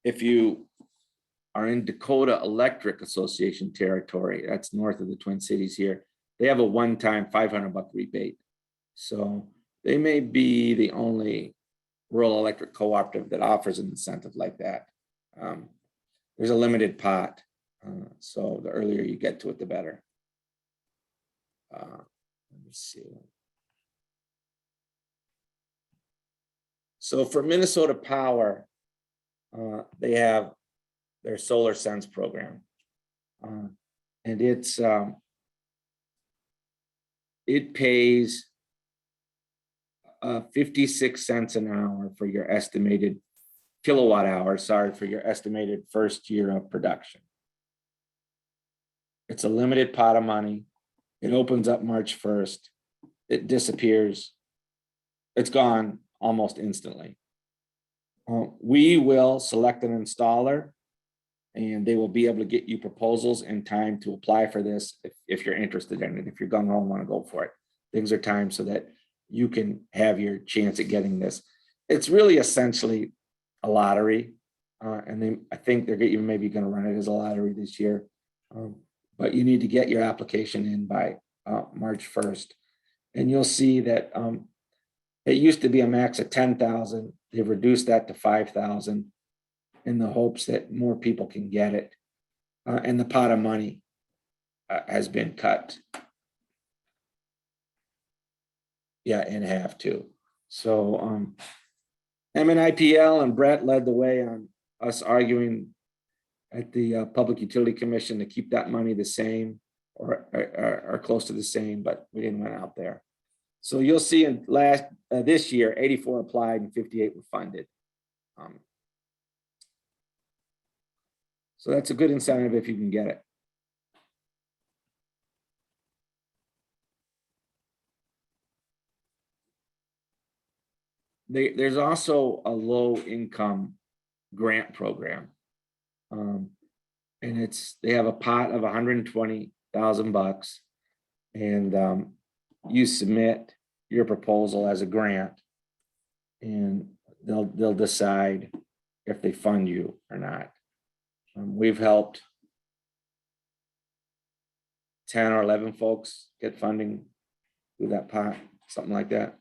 If you are in Dakota Electric Association territory, that's north of the Twin Cities here, they have a one-time $500 rebate. So they may be the only rural electric cooperative that offers an incentive like that. There's a limited pot, so the earlier you get to it, the better. Let me see. So for Minnesota Power, they have their Solar Sense program, and it pays 56 cents an hour for your estimated kilowatt hours, for your estimated first year of production. It's a limited pot of money. It opens up March 1st. It disappears. It's gone almost instantly. We will select an installer and they will be able to get you proposals in time to apply for this if you're interested in it. If you're gung ho and want to go for it, things are timed so that you can have your chance at getting this. It's really essentially a lottery, and I think they're even maybe going to run it as a lottery this year. But you need to get your application in by March 1st, and you'll see that it used to be a max of 10,000. They've reduced that to 5,000 in the hopes that more people can get it, and the pot of money has been cut. Yeah, in half too. So MNIPL and Brett led the way on us arguing at the Public Utility Commission to keep that money the same or close to the same, but we didn't win out there. So you'll see in this year, 84 applied and 58 were funded. So that's a good incentive if you can get it. There's also a low income grant program. And they have a pot of $120,000 and you submit your proposal as a grant and they'll decide if they fund you or not. We've helped 10 or 11 folks get funding through that pot, something like that.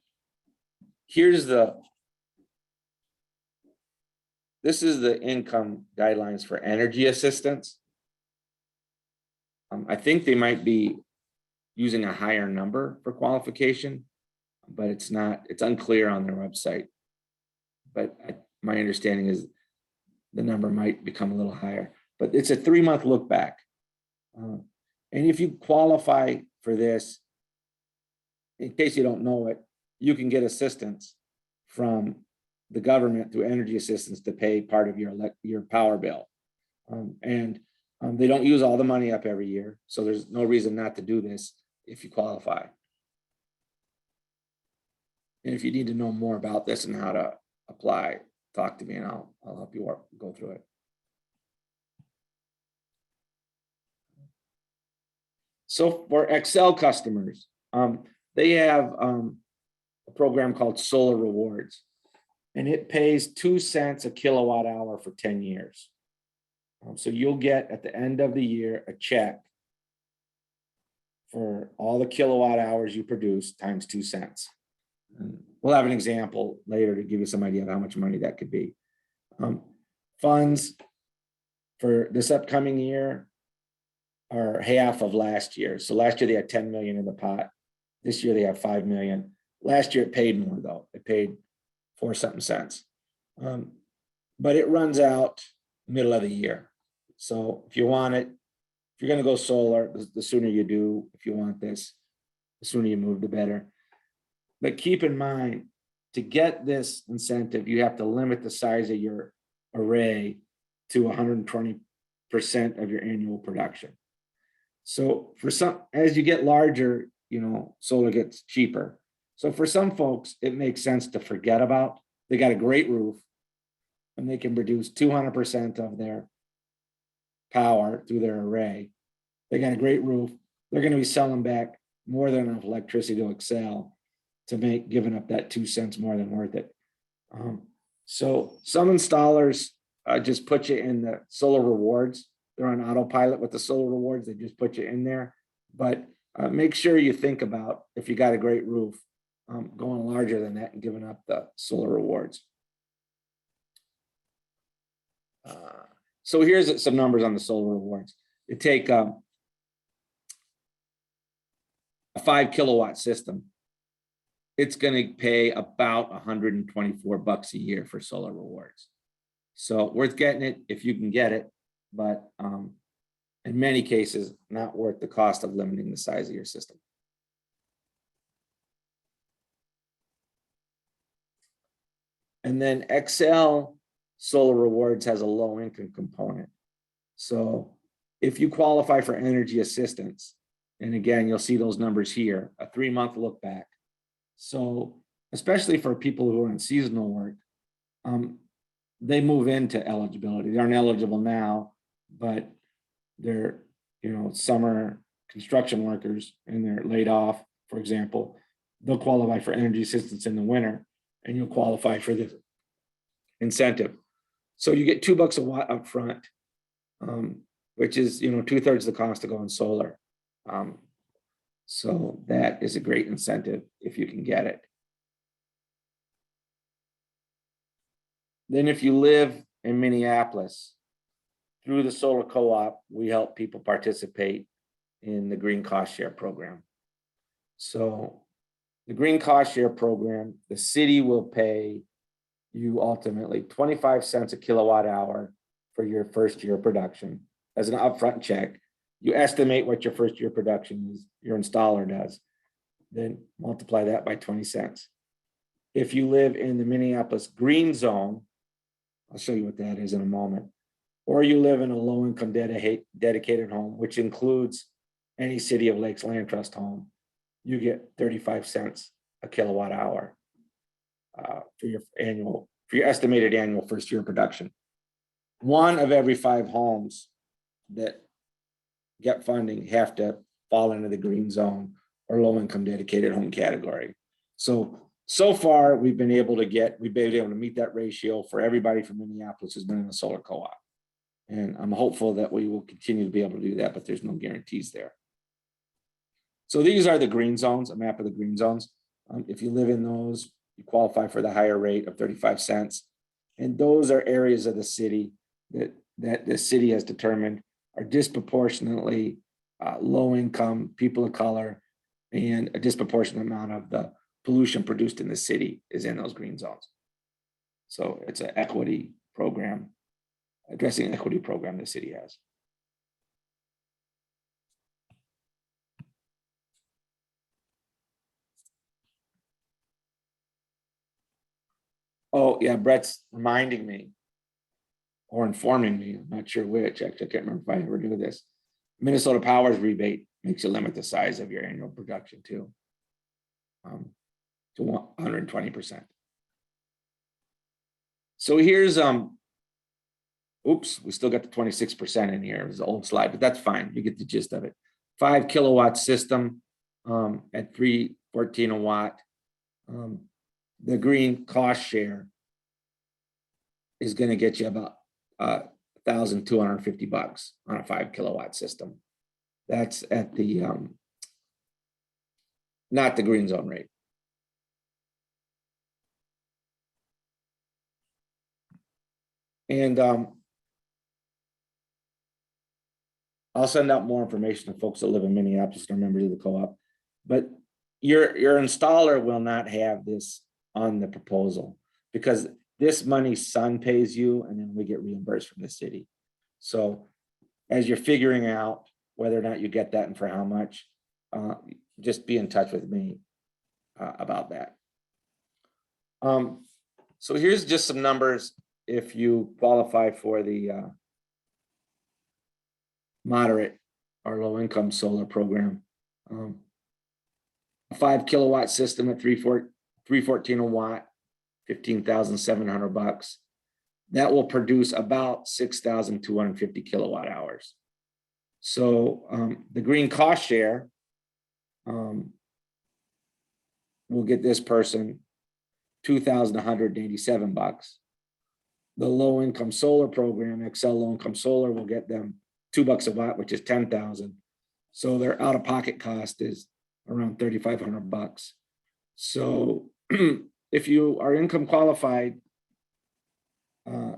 This is the income guidelines for energy assistance. I think they might be using a higher number for qualification, but it's unclear on their website. But my understanding is the number might become a little higher, but it's a 3-month look back. And if you qualify for this, in case you don't know it, you can get assistance from the government through energy assistance to pay part of your power bill. They don't use all the money up every year, so there's no reason not to do this if you qualify. And if you need to know more about this and how to apply, talk to me and I'll help you go through it. So for Excel customers, they have a program called Solar Rewards, and it pays 2 cents a kilowatt hour for 10 years. So you'll get at the end of the year a check for all the kilowatt hours you produce times 2 cents. And we'll have an example later to give you some idea of how much money that could be. Funds for this upcoming year are half of last year. So last year they had 10 million in the pot. This year they have 5 million. Last year it paid more though. It paid 4 something cents. But it runs out middle of the year. So if you want it, if you're gonna go solar, the sooner you do, if you want this, the sooner you move, the better. But keep in mind, to get this incentive, you have to limit the size of your array to 120% of your annual production. So for some, as you get larger, you know, solar gets cheaper. So for some folks, it makes sense to forget about. They got a great roof and they can produce 200% of their power through their array. They got a great roof. They're going to be selling back more than enough electricity to excel to make giving up that 2 cents more than worth it. So some installers just put you in the solar rewards. They're on autopilot with the solar rewards. They just put you in there. But make sure you think about, if you got a great roof, going larger than that and giving up the solar rewards. So here's some numbers on the solar rewards. You take a 5 kilowatt system. It's going to pay about $124 a year for solar rewards. So worth getting it if you can get it, but in many cases, not worth the cost of limiting the size of your system. And then XL Solar Rewards has a low income component. So if you qualify for energy assistance, and again, you'll see those numbers here, a 3-month look back. So especially for people who are in seasonal work, they move into eligibility. They aren't eligible now, but they're, you know, summer construction workers and they're laid off, for example, they'll qualify for energy assistance in the winter and you'll qualify for this incentive. So you get $2 a watt up front, which is, you know, 2/3 the cost of going solar. So that is a great incentive if you can get it. Then if you live in Minneapolis, through the solar co-op, we help people participate in the green cost share program. So the green cost share program, the city will pay you ultimately 25 cents a kilowatt hour for your first year of production as an upfront check. You estimate what your first year production is, your installer does, then multiply that by 20 cents. If you live in the Minneapolis green zone, I'll show you what that is in a moment, or you live in a low-income dedicated home, which includes any City of Lakes Land Trust home, you get 35 cents a kilowatt hour for your estimated annual first year production. 1 of every 5 homes that get funding have to fall into the green zone or low-income dedicated home category. So far, we've been able to meet that ratio for everybody from Minneapolis who's been in the solar co-op. And I'm hopeful that we will continue to be able to do that, but there's no guarantees there. So these are the green zones, a map of the green zones. If you live in those, you qualify for the higher rate of 35 cents. And those are areas of the city that the city has determined are disproportionately low income, people of color, and a disproportionate amount of the pollution produced in the city is in those green zones. So it's an equity program, addressing an equity program the city has. Oh yeah, Brett's reminding me or informing me, I'm not sure which, actually I can't remember if I ever do this. Minnesota Power's rebate makes you limit the size of your annual production too, to 120%. So here's, oops, we still got the 26% in here. It was an old slide, but that's fine. You get the gist of it. 5 kilowatt system at $3.14 a watt. The green cost share is going to get you about $1,250 on a 5 kilowatt system. That's at the not the green zone rate. And I'll send out more information to folks that live in Minneapolis and are members of the co-op. But your installer will not have this on the proposal because this money Sun pays you and then we get reimbursed from the city. So as you're figuring out whether or not you get that and for how much, just be in touch with me about that. So here's just some numbers if you qualify for the moderate or low income solar program. A 5 kilowatt system at 314 a watt, $15,700. That will produce about 6,250 kilowatt hours. So the green cost share will get this person $2,187. The low income solar program, Excel Low Income Solar, will get them $2 a watt, which is 10,000. So their out of pocket cost is around $3,500. So if you are income qualified,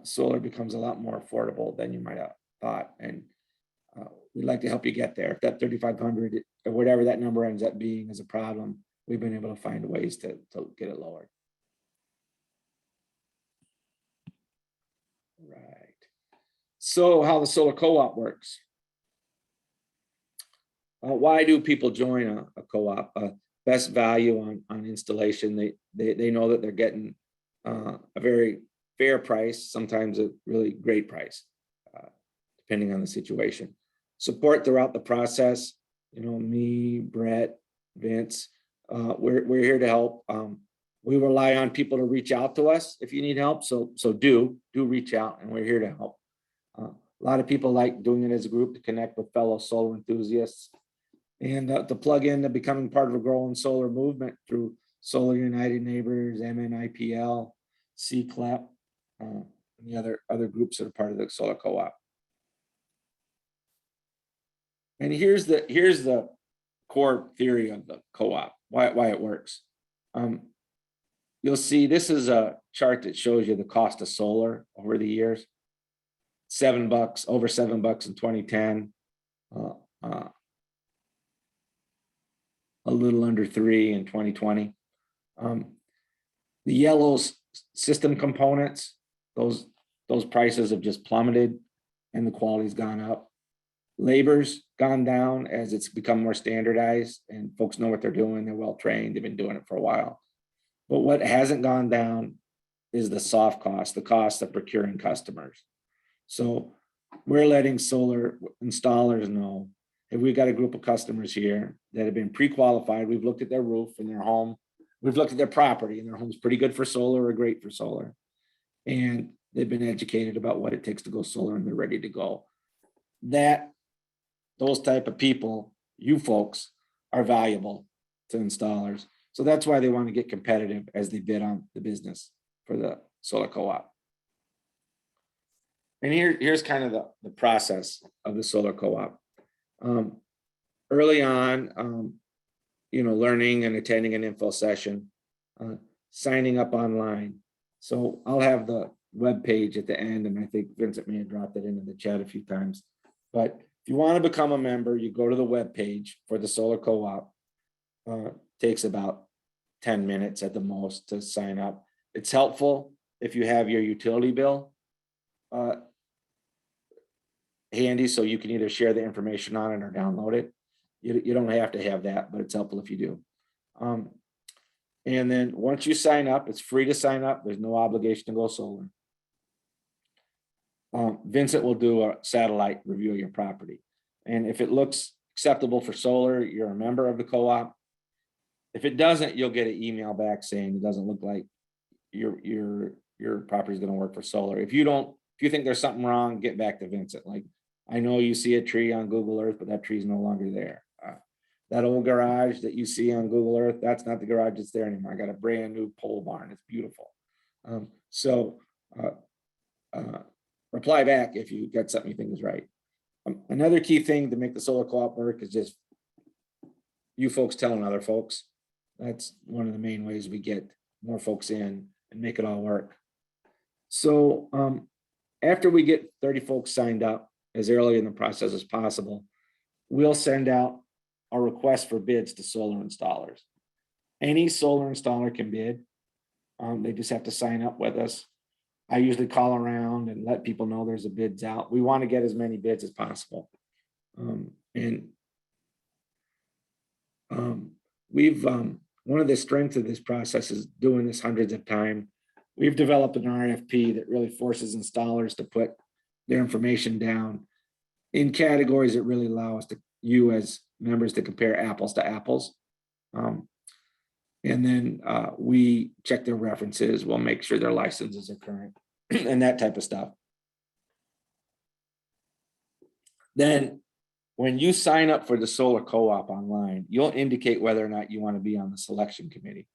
solar becomes a lot more affordable than you might have thought. And we'd like to help you get there. If that 3,500 or whatever that number ends up being is a problem, we've been able to find ways to get it lowered. Right. So how the solar co-op works. Why do people join a co-op? Best value on installation. They know that they're getting a very fair price, sometimes a really great price, depending on the situation. Support throughout the process. You know, me, Brett, Vince, we're here to help. We rely on people to reach out to us if you need help. So do reach out, and we're here to help. A lot of people like doing it as a group to connect with fellow solar enthusiasts and to plug in to becoming part of a growing solar movement through Solar United Neighbors, MNIPL, CCLEP, and the other groups that are part of the solar co-op. And here's the core theory of the co-op, why it works. You'll see this is a chart that shows you the cost of solar over the years. $7, over $7 in 2010. A little under 3 in 2020. The yellow system components, those prices have just plummeted and the quality's gone up. Labor's gone down as it's become more standardized and folks know what they're doing. They're well trained. They've been doing it for a while. But what hasn't gone down is the soft cost, the cost of procuring customers. So we're letting solar installers know if we've got a group of customers here that have been pre-qualified, we've looked at their roof and their home, we've looked at their property, and their home's pretty good for solar or great for solar. And they've been educated about what it takes to go solar and they're ready to go. Those type of people, you folks, are valuable to installers. So that's why they want to get competitive as they bid on the business for the solar co-op. And here's kind of the process of the solar co-op. Early on, learning and attending an info session, signing up online. So I'll have the web page at the end, and I think Vincent may have dropped it into the chat a few times. But if you want to become a member, you go to the web page for the solar co-op. Takes about 10 minutes at the most to sign up. It's helpful if you have your utility bill handy, so you can either share the information on it or download it. You don't have to have that, but it's helpful if you do. And then once you sign up, it's free to sign up. There's no obligation to go solar. Vincent will do a satellite review of your property. And if it looks acceptable for solar, you're a member of the co-op. If it doesn't, you'll get an email back saying it doesn't look like your property is going to work for solar. If you think there's something wrong, get back to Vincent. Like, I know you see a tree on Google Earth, but that tree is no longer there. That old garage that you see on Google Earth, that's not the garage that's there anymore. I got a brand new pole barn. It's beautiful. Reply back if you got something you think is right. Another key thing to make the solar co-op work is just you folks telling other folks. That's one of the main ways we get more folks in and make it all work. So after we get 30 folks signed up as early in the process as possible, we'll send out a request for bids to solar installers. Any solar installer can bid. They just have to sign up with us. I usually call around and let people know there's a bids out. We want to get as many bids as possible. We've one of the strengths of this process is doing this hundreds of times. We've developed an RFP that really forces installers to put their information down in categories that really allow us to, you as members, to compare apples to apples. And then we check their references. We'll make sure their licenses are current and that type of stuff. Then when you sign up for the solar co-op online, you'll indicate whether or not you want to be on the selection committee.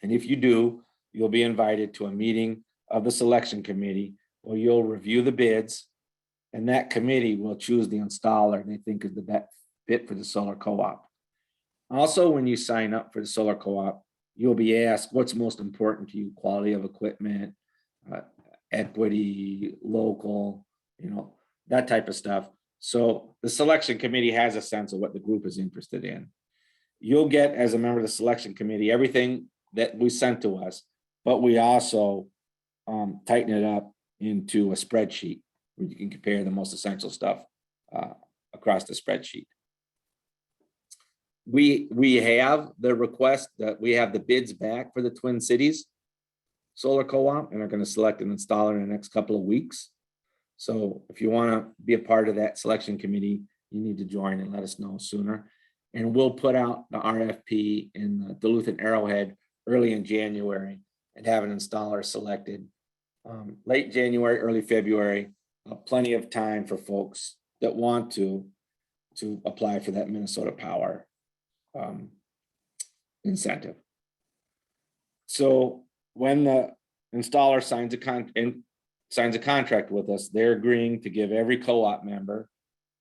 And if you do, you'll be invited to a meeting of the selection committee where you'll review the bids, and that committee will choose the installer they think is the best fit for the solar co-op. Also, when you sign up for the solar co-op, you'll be asked what's most important to you: quality of equipment, equity, local, that type of stuff. So the selection committee has a sense of what the group is interested in. You'll get, as a member of the selection committee, everything that we sent to us, but we also tighten it up into a spreadsheet where you can compare the most essential stuff across the spreadsheet. We have the request that we have the bids back for the Twin Cities solar co-op, and are going to select an installer in the next couple of weeks. So if you want to be a part of that selection committee, you need to join and let us know sooner. And we'll put out the RFP in the Duluth and Arrowhead early in January and have an installer selected late January, early February. Plenty of time for folks that want to apply for that Minnesota Power incentive. So when the installer signs a contract with us, they're agreeing to give every co-op member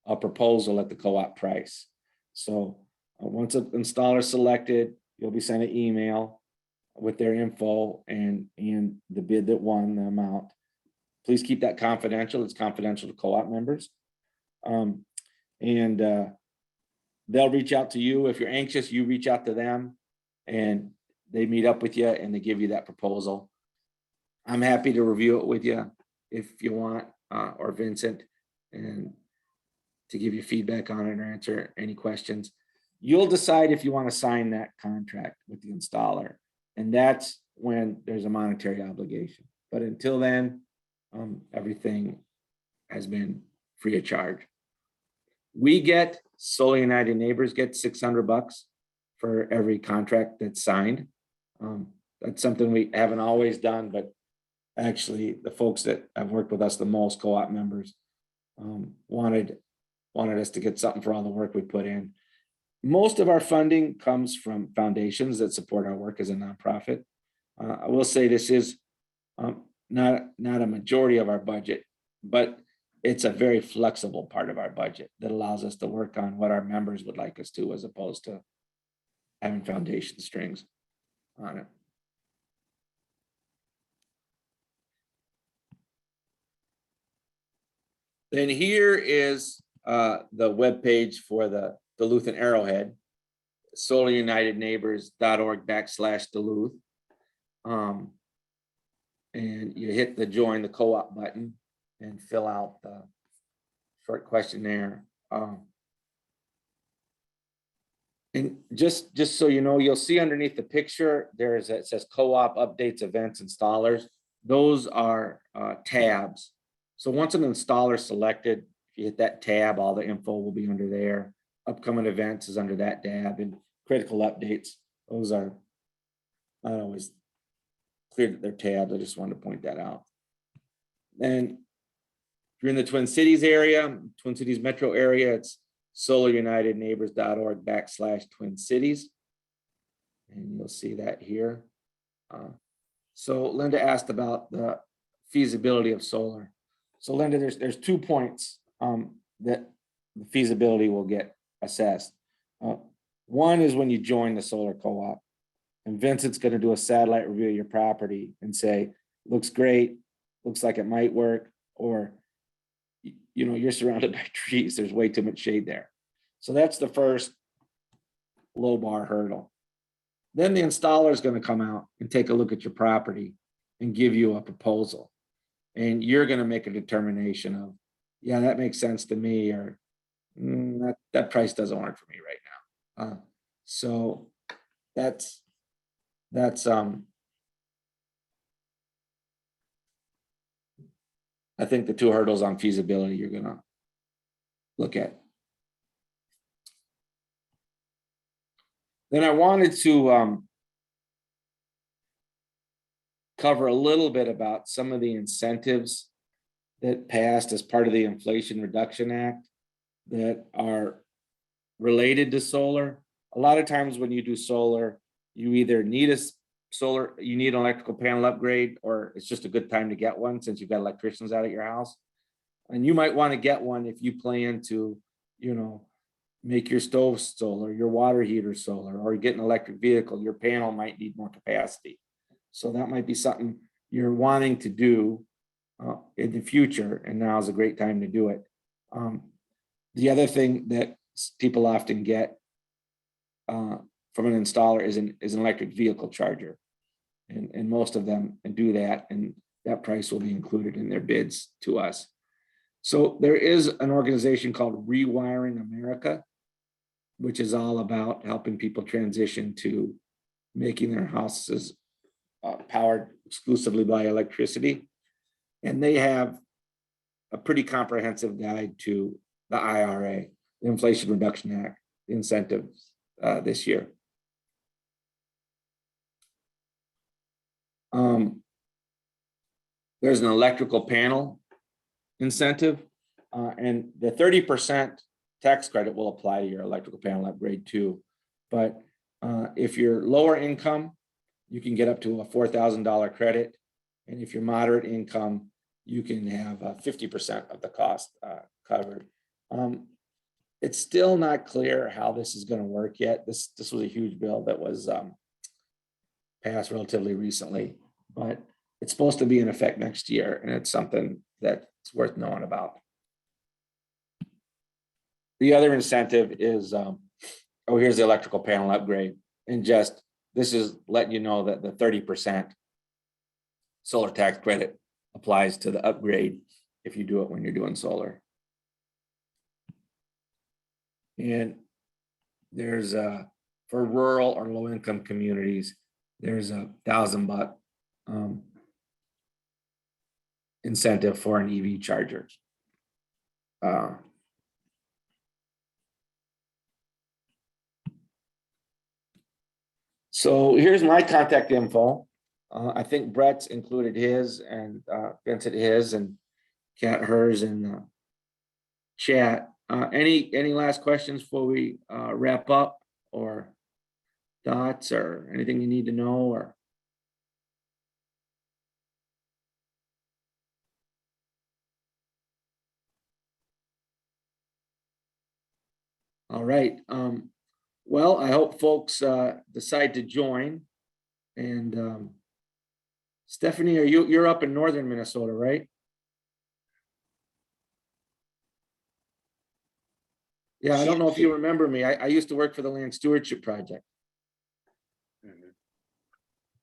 a proposal at the co-op price. So once an installer is selected, you'll be sent an email with their info and the bid that won, the amount. Please keep that confidential. It's confidential to co-op members. They'll reach out to you. If you're anxious, you reach out to them and they meet up with you and they give you that proposal. I'm happy to review it with you if you want, or Vincent, and to give you feedback on it or answer any questions. You'll decide if you want to sign that contract with the installer, and that's when there's a monetary obligation. But until then, everything has been free of charge. Solar United Neighbors get $600 for every contract that's signed. That's something we haven't always done, but actually the folks that have worked with us the most, co-op members, wanted us to get something for all the work we put in. Most of our funding comes from foundations that support our work as a nonprofit. I will say this is not a majority of our budget, but it's a very flexible part of our budget that allows us to work on what our members would like us to, as opposed to having foundation strings on it. Then here is the webpage for the Duluth and Arrowhead, solarunitedneighbors.org/Duluth. And you hit the join the co-op button and fill out the short questionnaire. And just so you know, you'll see underneath the picture, it says co-op updates, events, installers. Those are tabs. So once an installer is selected, if you hit that tab, all the info will be under there. Upcoming events is under that tab, and critical updates, those are not always clear that they're tabs. I just wanted to point that out. And if you're in the Twin Cities area, Twin Cities metro area, it's solarunitedneighbors.org/Twin Cities. And you'll see that here. So Linda asked about the feasibility of solar. So Linda, there's 2 points that the feasibility will get assessed. One is when you join the solar co-op, and Vincent's going to do a satellite review of your property and say, looks great, looks like it might work, or you're surrounded by trees, there's way too much shade there. So that's the first low bar hurdle. Then the installer is going to come out and take a look at your property and give you a proposal. and you're gonna make a determination of, yeah, that makes sense to me, or that price doesn't work for me right now. So that's I think the two hurdles on feasibility you're gonna look at. Then I wanted to cover a little bit about some of the incentives that passed as part of the Inflation Reduction Act that are related to solar. A lot of times when you do solar, you either need you need an electrical panel upgrade, or it's just a good time to get one since you've got electricians out at your house. And you might want to get one if you plan to, make your stove solar, your water heater solar, or get an electric vehicle. Your panel might need more capacity. So that might be something you're wanting to do in the future, and now is a great time to do it. The other thing that people often get from an installer is an electric vehicle charger, and most of them do that, and that price will be included in their bids to us. So there is an organization called Rewiring America, which is all about helping people transition to making their houses powered exclusively by electricity. And they have a pretty comprehensive guide to the IRA, the Inflation Reduction Act, the incentives this year. There's an electrical panel incentive, and the 30% tax credit will apply to your electrical panel upgrade too. But if you're lower income, you can get up to a $4,000 credit. And if you're moderate income, you can have 50% of the cost covered. It's still not clear how this is going to work yet. This was a huge bill that was passed relatively recently, but it's supposed to be in effect next year, and it's something that's worth knowing about. The other incentive is, here's the electrical panel upgrade, and just this is letting you know that the 30% solar tax credit applies to the upgrade if you do it when you're doing solar. And there's for rural or low income communities, there's a $1,000 incentive for an EV charger. So here's my contact info. I think Brett's included his, and Vincent his, and Kat hers in the chat. Any last questions before we wrap up, or thoughts, or anything you need to know, or? All right. Well, I hope folks decide to join. And Stephanie, you're up in northern Minnesota, right? Yeah, I don't know if you remember me. I used to work for the Land Stewardship Project.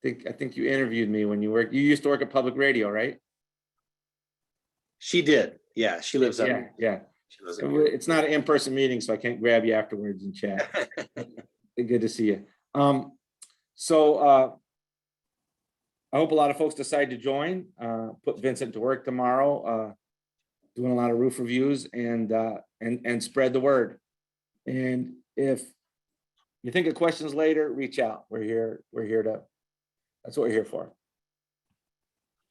I think you interviewed me when you used to work at public radio, right? She did. Yeah, she lives up. Yeah. It's not an in-person meeting, so I can't grab you afterwards and chat. Good to see you. So I hope a lot of folks decide to join. Put Vincent to work tomorrow, doing a lot of roof reviews, and spread the word. And if you think of questions later, reach out. We're here to. That's what we're here for.